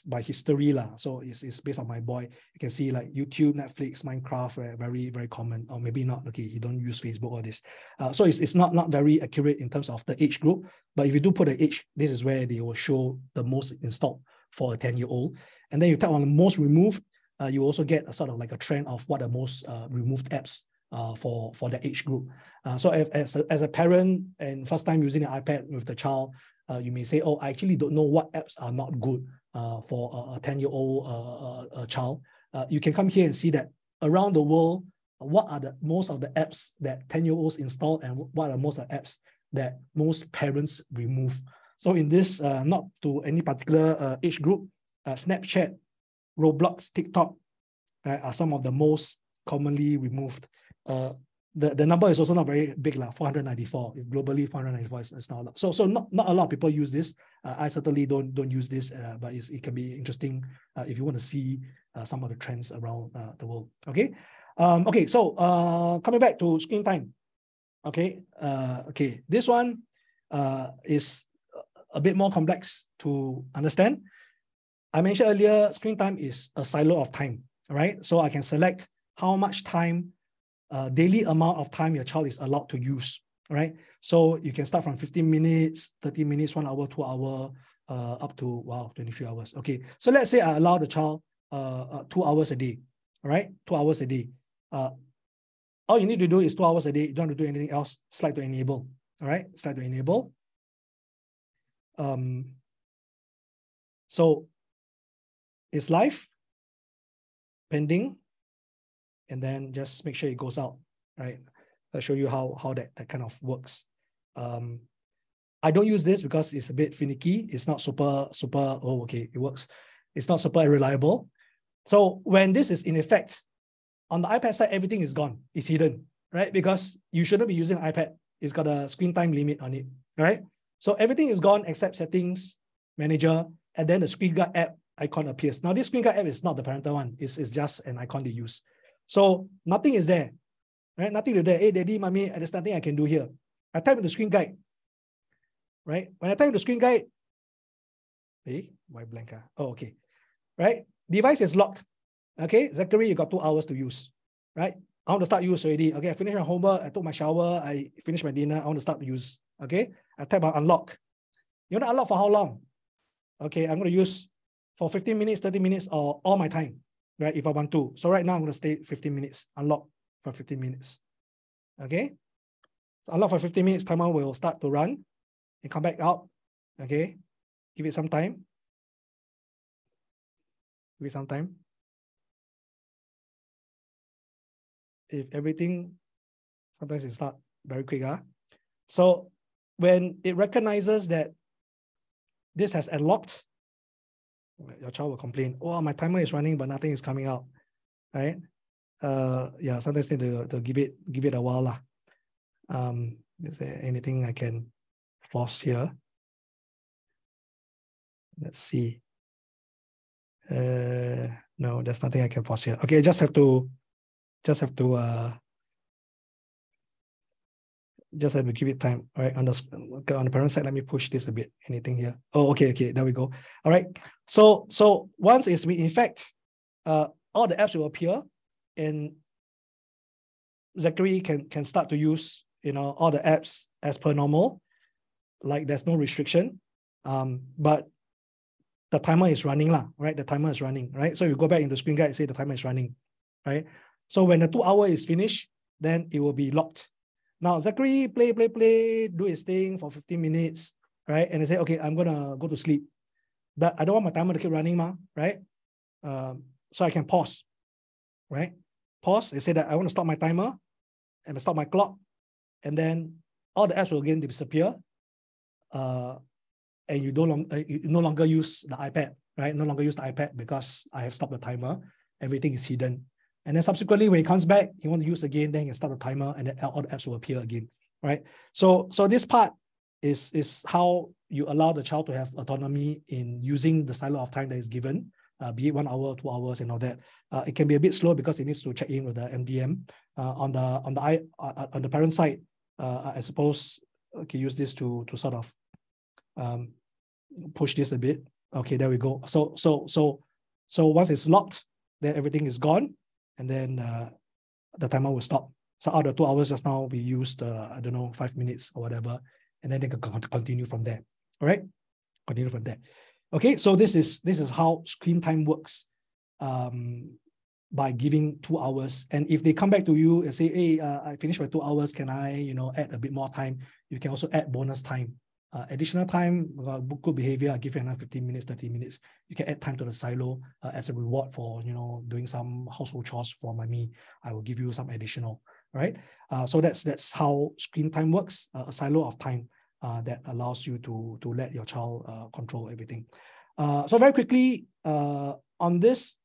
my history lah. So it's based on my boy. You can see like YouTube, Netflix, Minecraft, very, very common, or maybe not. Okay, he don't use Facebook or this. So it's not very accurate in terms of the age group. But if you do put the age, this is where they will show the most installed for a 10-year-old. And then you tap on the most removed, you also get a sort of like a trend of what the most removed apps for the age group. So as a parent and first time using an iPad with the child, you may say, oh, I actually don't know what apps are not good for a 10-year-old child. You can come here and see that around the world, what are the most of the apps that 10-year-olds install and what are most of the apps that most parents remove. So in this, not to any particular age group, Snapchat, Roblox, TikTok are some of the most commonly removed. The number is also not very big, 494. Globally, 494 is not a lot. So not a lot of people use this. I certainly don't use this, but it can be interesting if you want to see some of the trends around the world. Okay, so coming back to screen time. Okay, this one is a bit more complex to understand. I mentioned earlier, screen time is a silo of time, all right? So I can select how much time, daily amount of time your child is allowed to use, all right? So you can start from 15 minutes, 30 minutes, 1 hour, 2 hour, up to, wow, 23 hours. Okay, so let's say I allow the child 2 hours a day, all right? 2 hours a day. All you need to do is 2 hours a day. You don't have to do anything else. Slide to enable, all right? Slide to enable. So it's live, pending, and then just make sure it goes out, right? I'll show you how that kind of works. I don't use this because it's a bit finicky. It's not super, oh, okay, it works. It's not super reliable. So when this is in effect, on the iPad side, everything is gone. It's hidden, right? Because you shouldn't be using an iPad. It's got a screen time limit on it, right? So everything is gone except settings, manager, and then the screen guard app icon appears. Now this screen guard app is not the parental one. It's just an icon they use. So nothing is there, right? Nothing to there. Hey, daddy, mommy, there's nothing I can do here. I type in the screen guide, right? When I type in the screen guide, hey, why blank? Oh, okay, right? Device is locked. Okay, Zachary, you got 2 hours to use, right? I want to start use already. Okay, I finished my homework. I took my shower. I finished my dinner. I want to start to use. Okay, I type on unlock. You want to unlock for how long? Okay, I'm going to use for 15 minutes, 30 minutes, or all my time, right? If I want to. So right now I'm going to stay 15 minutes, unlock for 15 minutes. Okay, so unlock for 15 minutes, timer will start to run and come back out. Okay, give it some time. Give it some time. If everything, sometimes it's not very quick. So when it recognizes that this has unlocked, your child will complain, oh, my timer is running, but nothing is coming out, right? Yeah, sometimes need to give it a while. Is there anything I can force here? Let's see. No, there's nothing I can force here. Okay, just have to just have to give it time. All right, on the parent side, let me push this a bit. Anything here? Oh, okay, there we go. All right. So once it's been in fact, all the apps will appear, and Zachary can start to use all the apps as per normal, like there's no restriction. But the timer is running lah, right? The timer is running, right? So you go back in the screen guide, say the timer is running, right? So when the 2 hour is finished, then it will be locked. Now Zachary play, do his thing for 15 minutes, right? And I say, okay, I'm gonna go to sleep, but I don't want my timer to keep running, right? So I can pause, right? Pause. They say that I want to stop my timer and stop my clock, and then all the apps will again disappear. And you no longer use the iPad, right? No longer use the iPad because I have stopped the timer. Everything is hidden. And then subsequently, when he comes back, he wants to use again, then he can start the timer, and then all the apps will appear again, right? So this part is how you allow the child to have autonomy in using the silo of time that is given, be it 1 hour, 2 hours, and all that. It can be a bit slow because it needs to check in with the MDM. On the parent side, I suppose I can use this to sort of push this a bit. Okay, there we go. So once it's locked, then everything is gone, and then the timer will stop. So out of 2 hours just now, we used I don't know, 5 minutes or whatever, and then they can continue from there. All right, continue from there. Okay, so this is how screen time works. By giving 2 hours, and if they come back to you and say, hey, I finished my 2 hours, can I add a bit more time? You can also add bonus time. Additional time, good behavior, I give you another 15 minutes, 30 minutes. You can add time to the silo as a reward for doing some household chores for mommy. I will give you some additional, right? So that's how screen time works, a silo of time that allows you to let your child control everything. So very quickly, on this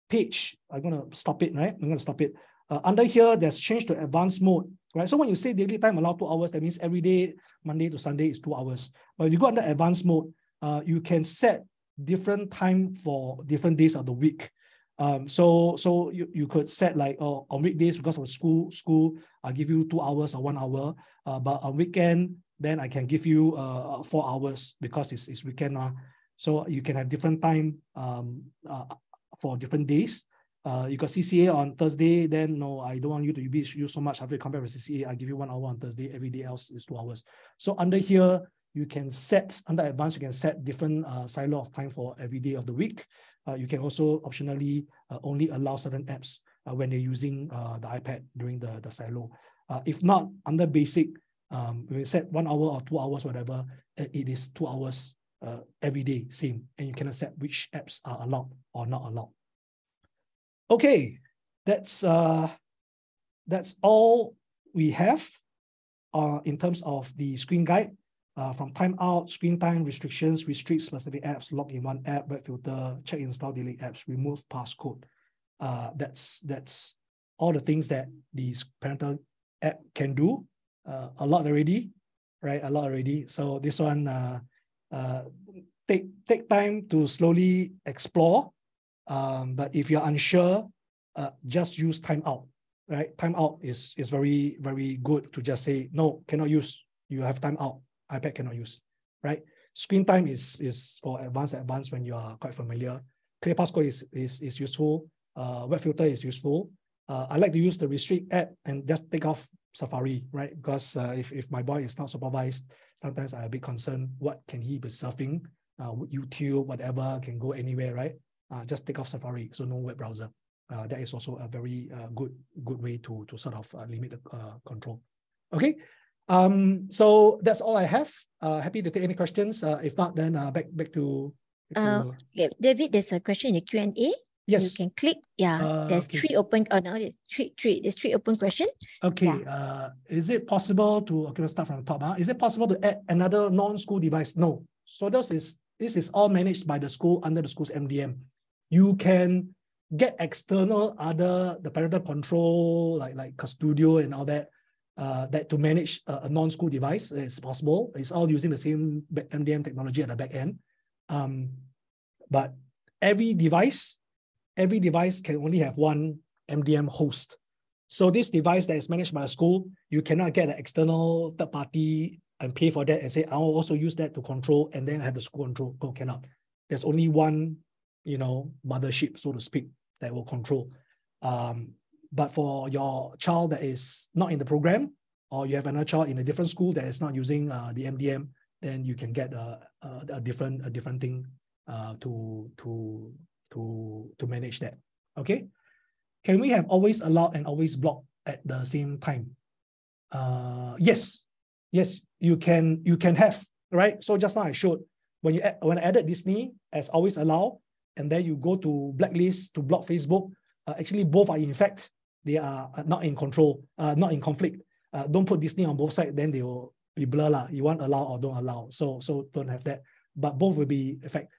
page, I'm going to stop it, right? I'm going to stop it. Under here, there's change to advanced mode, right? So when you say daily time allow 2 hours, that means every day, Monday to Sunday is 2 hours. But if you go under advanced mode, you can set different time for different days of the week. So you could set like, on weekdays, because of school, I'll give you 2 hours or 1 hour. But on weekend, then I can give you 4 hours because it's weekend. So you can have different time for different days. You got CCA on Thursday, then no, I don't want you to use so much. After you compare with CCA, I give you 1 hour on Thursday, every day else is 2 hours. So under here, you can set, under advanced, you can set different silo of time for every day of the week. You can also optionally only allow certain apps when they're using the iPad during the silo. If not, under basic, we set 1 hour or 2 hours, whatever, it is 2 hours every day, same. And you cannot set which apps are allowed or not allowed. Okay, that's all we have in terms of the screen guide. From timeout, screen time, restrictions, restrict specific apps, log in one app, web filter, check install delete apps, remove passcode. That's all the things that the parental app can do. A lot already, right? A lot already. So this one, take time to slowly explore. But if you're unsure, just use timeout, right? Timeout is very, very good to just say, no, cannot use. You have timeout. iPad cannot use, right? Screen time is for advanced when you are quite familiar. Clear passcode is useful. Web filter is useful. I like to use the restrict app and just take off Safari, right? Because if my boy is not supervised, sometimes I'm a bit concerned. What can he be surfing? YouTube, whatever, can go anywhere, right? Just take off Safari, so no web browser. That is also a very good way to sort of limit the control. Okay. So that's all I have. Happy to take any questions. If not, then back to okay, David, there's a question in the Q&A. Yes. You can click. Yeah, there's okay. 3 open. Oh, no, there's three open questions. Okay. Yeah. Is it possible to? Okay, let's start from the top. Is it possible to add another non-school device? No. So this is all managed by the school under the school's MDM. You can get external the parental control like Custodio and all that. That to manage a non-school device is possible. It's all using the same MDM technology at the back end. But every device can only have one MDM host. So this device that is managed by the school, you cannot get an external third party and pay for that and say, I will also use that to control and then have the school control. Go, cannot. There's only one, mothership, so to speak, that will control. But for your child that is not in the program, or you have another child in a different school that is not using the MDM, then you can get a different thing to manage that. Okay. Can we have always allow and always block at the same time? Yes, you can have, right? So just now I showed when I added Disney as always allow, and then you go to blacklist to block Facebook. Actually, both are in fact they are not in control, not in conflict. Don't put Disney on both sides, then they will be blur lah. You want allow or don't allow. So don't have that. But both will be effect.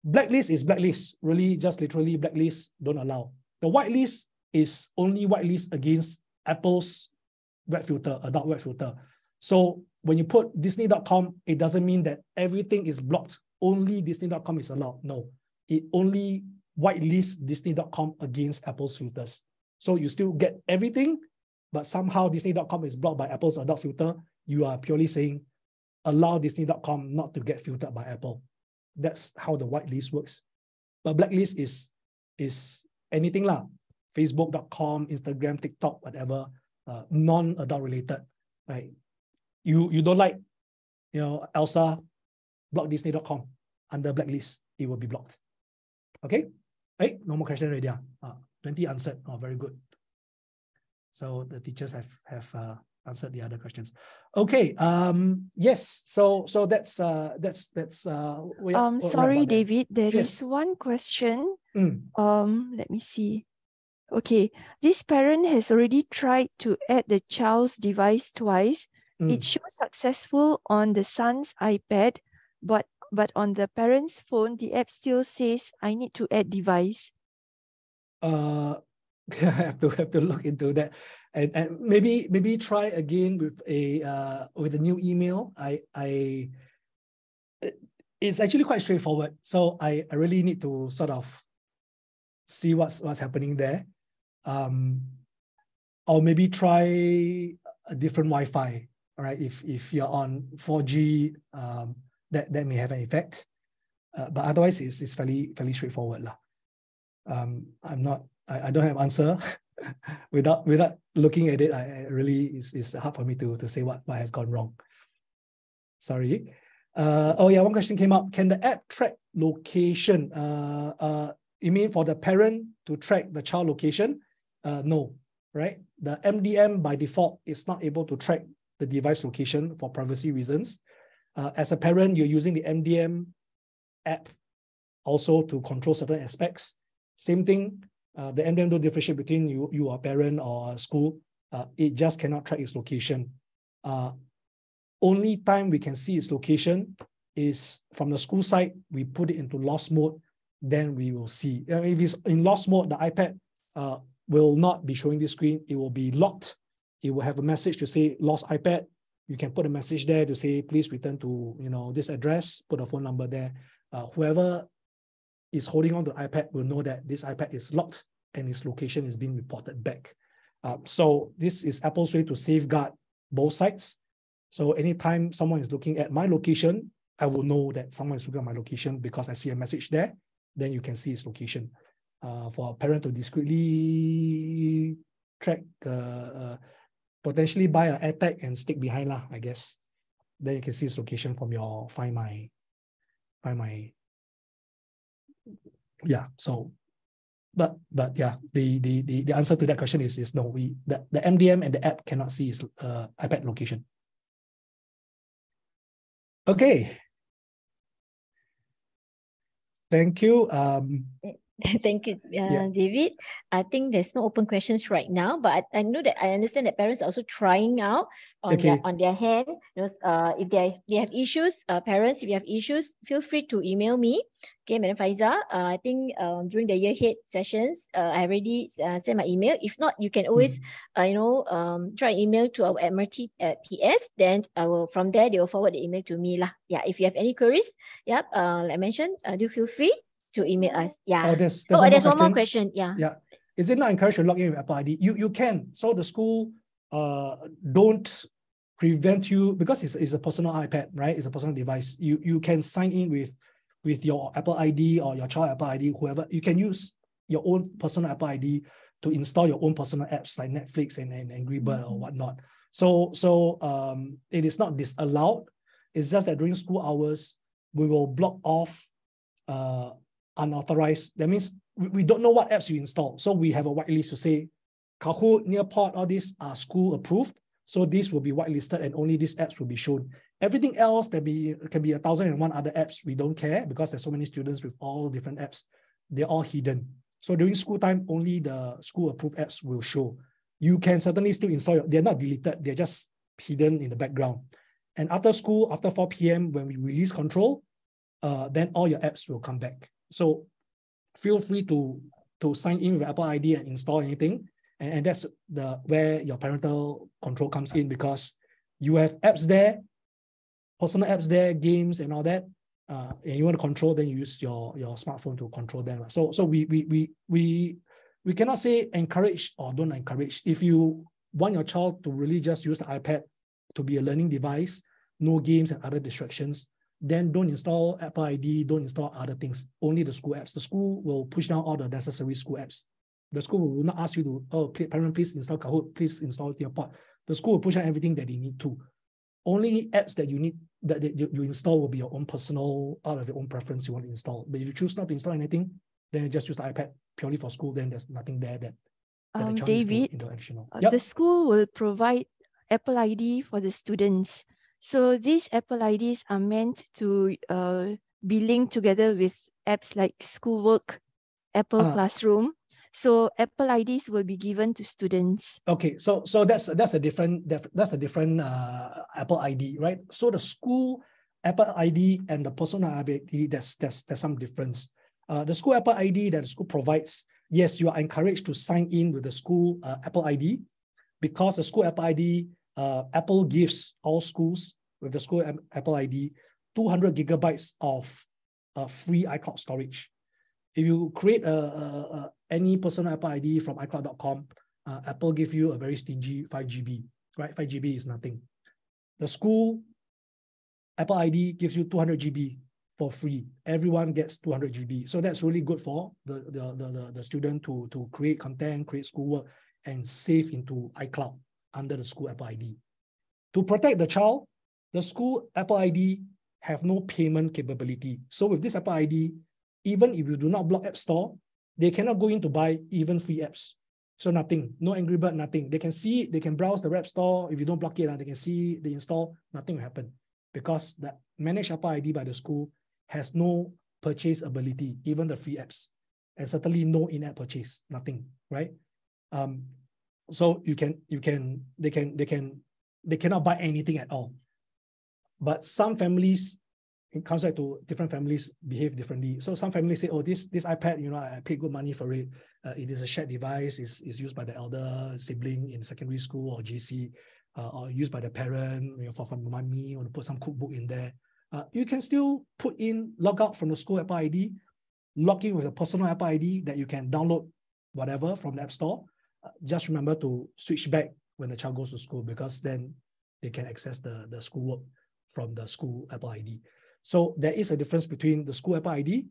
Blacklist is blacklist, really just literally blacklist, don't allow. The whitelist is only whitelist against Apple's web filter, adult web filter. So when you put Disney.com, it doesn't mean that everything is blocked. Only Disney.com is allowed. No, it only whitelist Disney.com against Apple's filters. So you still get everything, but somehow Disney.com is blocked by Apple's adult filter. You are purely saying, allow Disney.com not to get filtered by Apple. That's how the whitelist works. But blacklist is anything lah. Facebook.com, Instagram, TikTok, whatever, non-adult related, right? You don't like, Elsa, block Disney.com under blacklist, it will be blocked. Okay, right? No more question already. 20 answered. Oh, very good. So the teachers have answered the other questions. Okay. Yes. So that's sorry, David. There is one question. Let me see. Okay, this parent has already tried to add the child's device twice. It shows successful on the son's iPad, but on the parent's phone, the app still says I need to add device. I have to look into that, and maybe try again with a new email. It's actually quite straightforward. So I really need to sort of see what's happening there. Or maybe try a different Wi-Fi. All right, if you're on 4G, that may have an effect. But otherwise, it's fairly straightforward lah. I don't have answer without looking at it. It's hard for me to say what has gone wrong. Sorry. Oh yeah, one question came up. Can the app track location? You mean for the parent to track the child location? No, right? The MDM by default is not able to track the device location for privacy reasons. As a parent, you're using the MDM app also to control certain aspects. Same thing, the MDM don't differentiate between you a parent or a school. It just cannot track its location. Only time we can see its location is from the school side. We put it into lost mode, then we will see. If it's in lost mode, the iPad will not be showing this screen. It will be locked. It will have a message to say lost iPad. You can put a message there to say, please return to this address, put a phone number there. Whoever is holding on to the iPad will know that this iPad is locked and its location is being reported back. So this is Apple's way to safeguard both sides. So anytime someone is looking at my location, I will know that someone is looking at my location because I see a message there. Then you can see its location. For a parent to discreetly track, potentially buy an AirTag and stick behind lah, I guess. Then you can see its location from your Find My. Yeah. So, but yeah, the answer to that question is no. The MDM and the app cannot see its iPad location. Okay. Thank you. Thank you, David. I think there's no open questions right now, but I know that I understand that parents are also trying out on their hand. If they have issues, parents, if you have issues, feel free to email me. Okay, Madam Faiza. I think during the year ahead sessions, I already sent my email. If not, you can always try email to our Admiralty at PS. Then from there they will forward the email to me lah. Yeah, if you have any queries, like I mentioned, do feel free to email us. Yeah. There's one more question. Yeah. Is it not encouraged to log in with Apple ID? You can. So the school don't prevent you, because it's a personal iPad, right? It's a personal device. You can sign in with your Apple ID or your child Apple ID, whoever. You can use your own personal Apple ID to install your own personal apps like Netflix and Angry Bird or whatnot. So it is not disallowed. It's just that during school hours, we will block off unauthorized. That means we don't know what apps you install. So we have a whitelist to say, Kahoot, Nearpod, all these are school approved. So these will be whitelisted and only these apps will be shown. Everything else that can be 1,001 other apps, we don't care because there's so many students with all different apps. They're all hidden. So during school time, only the school approved apps will show. You can certainly still install. They're not deleted. They're just hidden in the background. And after school, after 4 p.m., when we release control, then all your apps will come back. So feel free to sign in with Apple ID and install anything. And that's where your parental control comes in, because you have apps there, personal apps there, games and all that. And you want to control, then you use your smartphone to control them. So we cannot say encourage or don't encourage. If you want your child to really just use the iPad to be a learning device, no games and other distractions, then don't install Apple ID, don't install other things, only the school apps. The school will push down all the necessary school apps. The school will not ask you to, oh, parent, please install Kahoot, please install Nearpod. The school will push down everything that they need to. Only apps that you need, that you install will be your own personal, out of your own preference you want to install. But if you choose not to install anything, then you just use the iPad purely for school, then there's nothing there that the child David, is interactional. The school will provide Apple ID for the students. So these Apple IDs are meant to be linked together with apps like Schoolwork, Apple Classroom. So Apple IDs will be given to students. Okay, so that's a different Apple ID, right? So the school Apple ID and the personal ID, there's some difference. The school Apple ID that the school provides, yes, you are encouraged to sign in with the school Apple ID, because the school Apple ID, Apple gives all schools with the school Apple ID 200 gigabytes of free iCloud storage. If you create any personal Apple ID from iCloud.com, Apple give you a very stingy 5 GB, right? 5 GB is nothing. The school Apple ID gives you 200 GB for free. Everyone gets 200 GB. So that's really good for the student to create content, create schoolwork, and save into iCloud under the school Apple ID. To protect the child, the school Apple ID have no payment capability. So with this Apple ID, even if you do not block App Store, they cannot go in to buy even free apps. So nothing, no Angry Bird, nothing. They can see, they can browse the App Store. If you don't block it, they can see, they install, nothing will happen. Because the managed Apple ID by the school has no purchase ability, even the free apps. And certainly no in-app purchase, nothing, right? So they cannot buy anything at all. But some families, it comes back to different families behave differently. So some families say, oh, this iPad, you know, I paid good money for it. It is a shared device. It's used by the elder sibling in secondary school or JC, or used by the parent, you know, for mommy, or to put some cookbook in there. You can still log out from the school Apple ID, log in with a personal Apple ID that you can download whatever from the App Store. Just remember to switch back when the child goes to school, because then they can access the schoolwork from the school Apple ID. So there is a difference between the school Apple ID,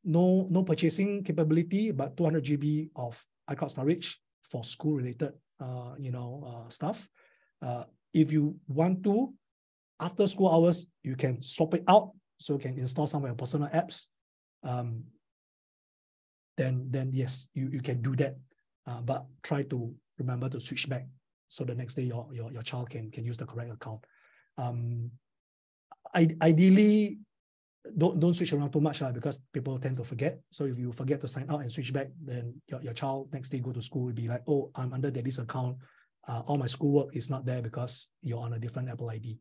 no purchasing capability, but 200 GB of iCloud storage for school-related, stuff. If you want to, after school hours, you can swap it out, so you can install some of your personal apps. Then yes, you can do that, but try to remember to switch back, so the next day your child can use the correct account. Ideally, don't switch around too much, because people tend to forget. So if you forget to sign out and switch back, then your child next day go to school will be like, oh, I'm under daddy's account. All my schoolwork is not there because you're on a different Apple ID.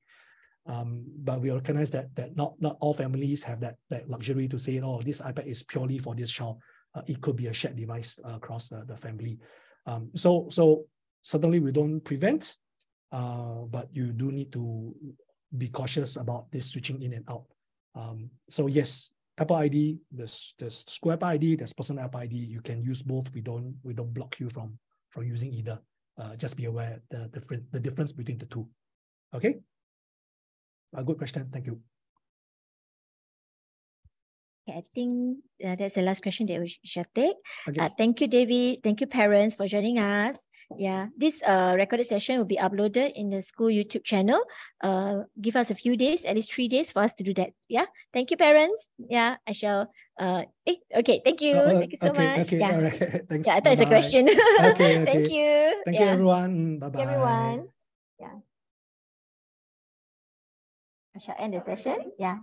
But we recognize that not all families have that luxury to say, oh, this iPad is purely for this child. It could be a shared device across the family. So certainly we don't prevent, but you do need to be cautious about this switching in and out. So yes, Apple ID, there's school Apple ID, there's personal Apple ID. You can use both. We don't block you from using either. Just be aware the difference between the two. Okay. A good question. Thank you. Okay, I think that's the last question that we shall take. Okay. Thank you, David. Thank you, parents, for joining us. Yeah, this recorded session will be uploaded in the school YouTube channel. Give us a few days, at least 3 days for us to do that. Yeah. Thank you, parents. Yeah, I shall. Okay. Thank you. Thank you so much. Okay. Yeah. All right. Thanks. Yeah, I thought it's a question. Okay. Thank you. Thank you, everyone. Bye Thank bye. you, everyone. Yeah. I shall end the session. Yeah.